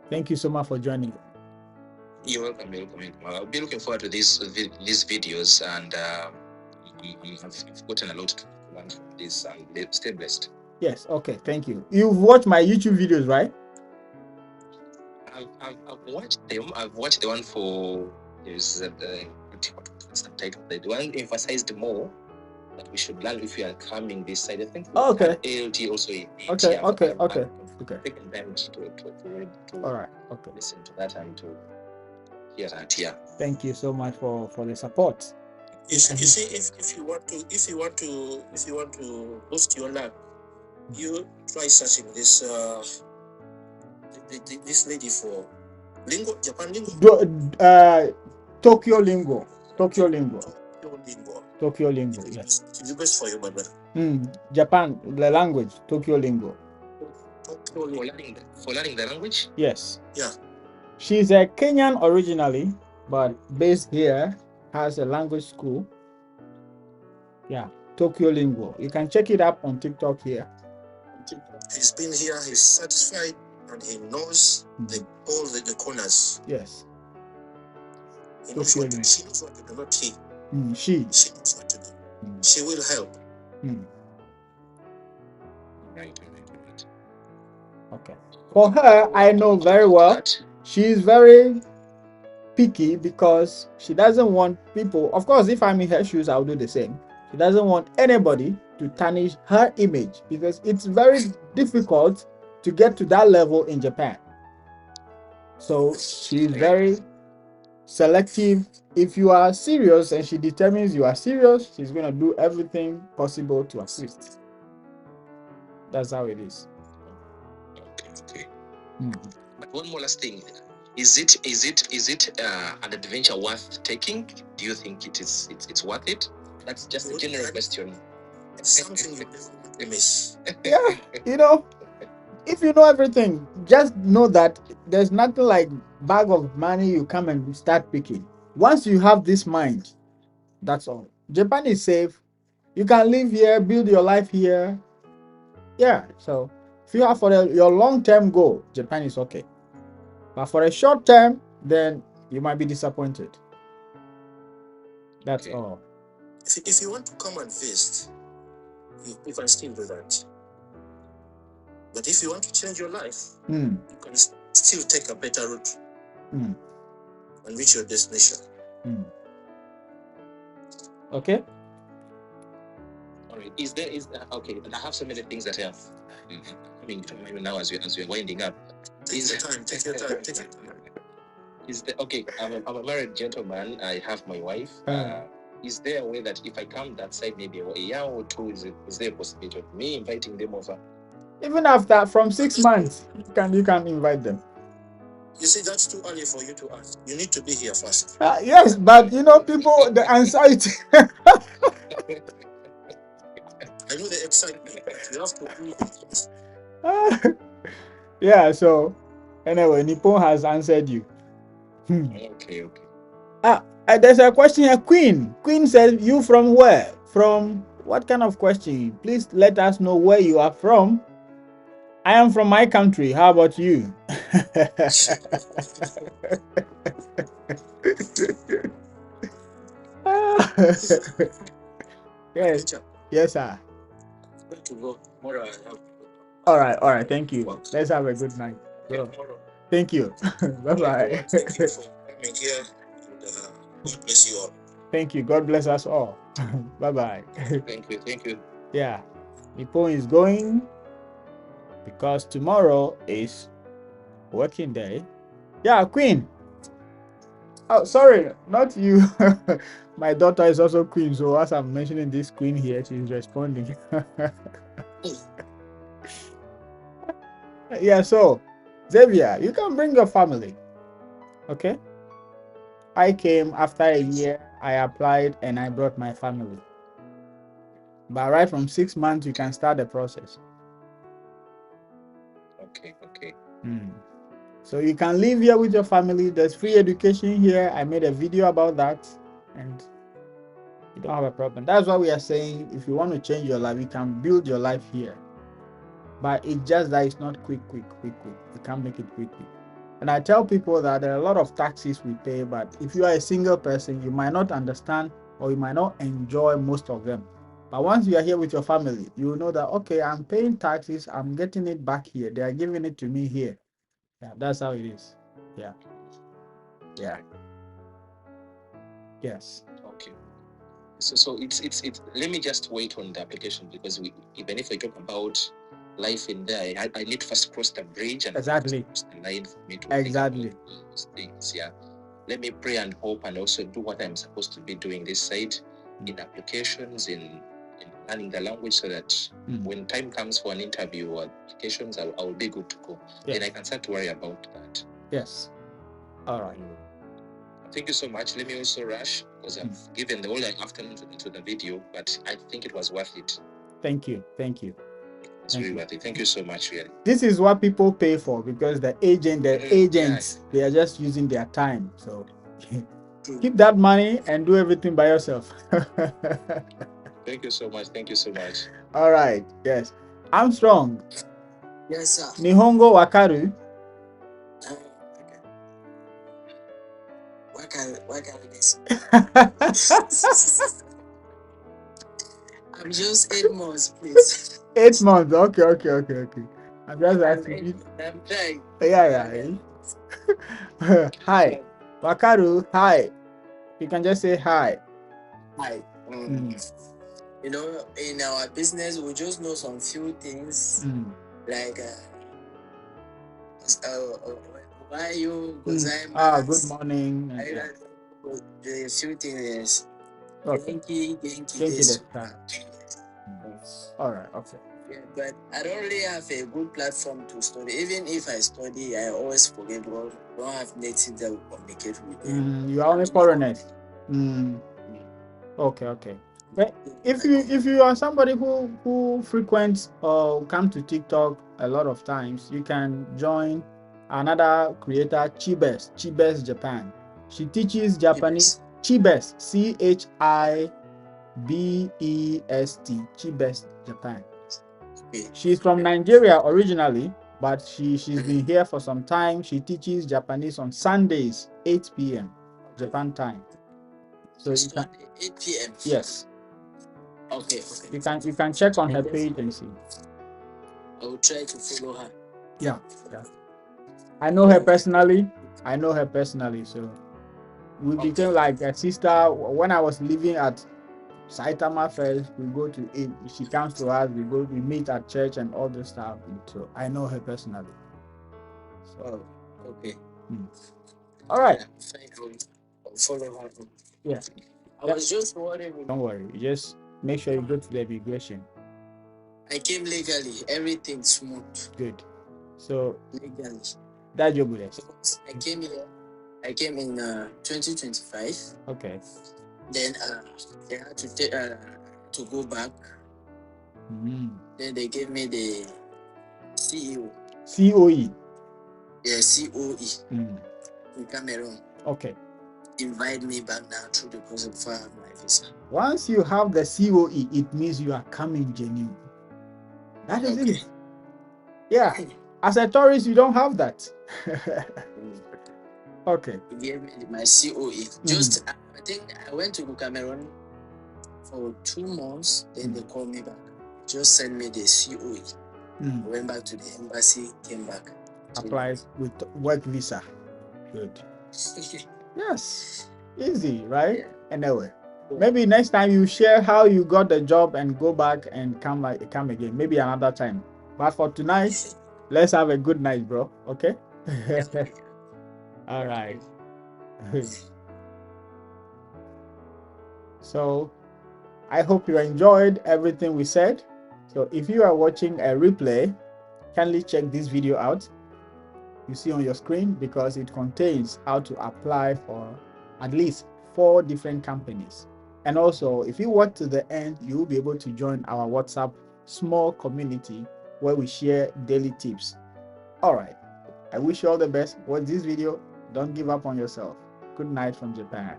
Thank you so much for joining. You're welcome. I'll be looking forward to these videos, and I've gotten a lot to learn from this, and stay blessed. Yes. Okay. Thank you. You've watched my YouTube videos, right? I've watched them. I've watched the one for what's the title? The one emphasized more that we should learn if we are coming this side. I think okay. ALT also. Okay. Taking time to all right. Okay. Listen to that and to hear that. Yeah. Thank you so much for the support. You see, if you want to boost your luck, you try searching this this lady for Japan lingo. Tokyo lingo. Yes. It's the best for you, my brother. Japan, the language, Tokyo lingo. For learning the language? Yes. Yeah. She's a Kenyan originally, but based here, has a language school. Yeah, Tokyo lingo. You can check it up on TikTok here. He's been here, he's satisfied, and he knows all the corners. Yes. She knows what to do, not he. She knows what to do. She will help. Right. Okay. For her, I know very well. She is very picky because she doesn't want people. Of course, if I'm in her shoes, I'll do the same. She doesn't want anybody to tarnish her image because it's very difficult to get to that level in Japan. So she's very selective. If you are serious and she determines you are serious, she's going to do everything possible to assist. That's how it is. Okay. But one more last thing. Is it an adventure worth taking? Do you think it's worth it? That's just a general question. It's something you never want to miss. Yeah, if you know everything, just know that there's nothing like bag of money you come and start picking. Once you have this mind, that's all. Japan is safe. You can live here, build your life here. Yeah, so if you have for your long-term goal, Japan is okay. But for a short term, then you might be disappointed. That's all. If you want to come and visit, you can still do that. But if you want to change your life, you can still take a better route and reach your destination. Okay. All right. Is okay? And I have so many things that have coming to mind now as we're winding up. Take your time. Take your time. Take your time. Okay? I'm a married gentleman. I have my wife. Is there a way that if I come that side, maybe a year or two, is there a possibility of me inviting them over? Even after from 6 months, you can invite them. You see, that's too early for you to ask. You need to be here first. Yes, but people, the anxiety. I know the excitement, but you have to prove it first. Yeah, so anyway, Nippon has answered you. Okay. There's a question here. Queen says, you from where? From what kind of question? Please let us know where you are from. I am from my country. How about you? Yes, sir. All right. Thank you. Let's have a good night. Thank you. Bye-bye. Thank you for coming here. And, God bless you all. Thank you. God bless us all. Bye-bye. Thank you. Yeah. Nippon is going because tomorrow is working day. Yeah, Queen. Oh, sorry, not you. My daughter is also Queen, so as I'm mentioning this Queen here, she's responding. Yeah, so Xavier, you can bring your family. Okay? I came after a year, I applied and I brought my family. But right from 6 months, you can start the process. Okay. So you can live here with your family. There's free education here. I made a video about that, and you don't have a problem. That's why we are saying if you want to change your life, you can build your life here. But it's just that it's not quick. You can't make it quickly. And I tell people that there are a lot of taxes we pay, but if you are a single person, you might not understand or you might not enjoy most of them. But once you are here with your family, you will know that, okay, I'm paying taxes, I'm getting it back here. They are giving it to me here. Yeah, that's how it is. Yeah. Yes. Okay. So it's let me just wait on the application because even if I talk about life in there, I need to first cross the bridge and exactly cross the line for me to exactly think about those things. Yeah. Let me pray and hope and also do what I'm supposed to be doing this side in applications, in learning the language so that when time comes for an interview or applications, I will be good to go. Then I can start to worry about that. Yes. All right. Thank you so much. Let me also rush because I've given the whole afternoon to the video, but I think it was worth it. Thank you. It's really worth it. Thank you so much, really. This is what people pay for because the agents, they are just using their time. So keep that money and do everything by yourself. Thank you so much. All right. Yes. Armstrong. Yes, sir. Nihongo wakaru. Wakaru this. I'm just 8 months, please. 8 months. Okay. I'm just asking. I'm trying. Yeah. Hi. Wakaru, hi. You can just say hi. Hi. You know, in our business, we just know some few things like why you good morning. The few things. Okay. Genki this. All right. Okay. Yeah, but I don't really have a good platform to study. Even if I study, I always forget because I don't have natives that will communicate with them. You are only foreigners. Okay. But if you are somebody who frequents or come to TikTok a lot of times, you can join another creator, Chibes Japan. She teaches Japanese. Chibes, CHIBEST, Chibes Japan. She's from Nigeria originally, but she's been here for some time. She teaches Japanese on Sundays, 8 p.m. Japan time. So you can 8 p.m. Yes. Okay. You can check on her page and see. I will try to follow her. Yeah. I know her personally. So we became like a sister. When I was living at Saitama first, we go to it. She comes to us. We meet at church and all this stuff. So I know her personally. So okay. All right. I'll follow her. Yeah. I was just wondering. Don't worry. You just make sure you go to the immigration. I came legally. Everything smooth. Good. So legally. That's your good. I came here. I came in 2025. Okay. Then they had to go back. Then they gave me the CEO. COE. Yeah, COE. In Cameroon. Okay. Invite me back now through the process for my visa. Once you have the COE, it means you are coming genuine. That is it. Yeah. As a tourist, you don't have that. Okay. He gave me my COE. Just I think I went to Cameroon for 2 months. Then they called me back. Just sent me the COE. I went back to the embassy. Came back. Applied with work visa. Good. Yes. Easy, right? Yeah. Anyway. Maybe next time you share how you got the job and go back and come again. Maybe another time. But for tonight, let's have a good night, bro. Okay? All right. So I hope you enjoyed everything we said. So if you are watching a replay, kindly check this video out. You see on your screen because it contains how to apply for at least 4 different companies. And also, if you watch to the end, you will be able to join our WhatsApp small community where we share daily tips. All right. I wish you all the best. Watch this video. Don't give up on yourself. Good night from Japan.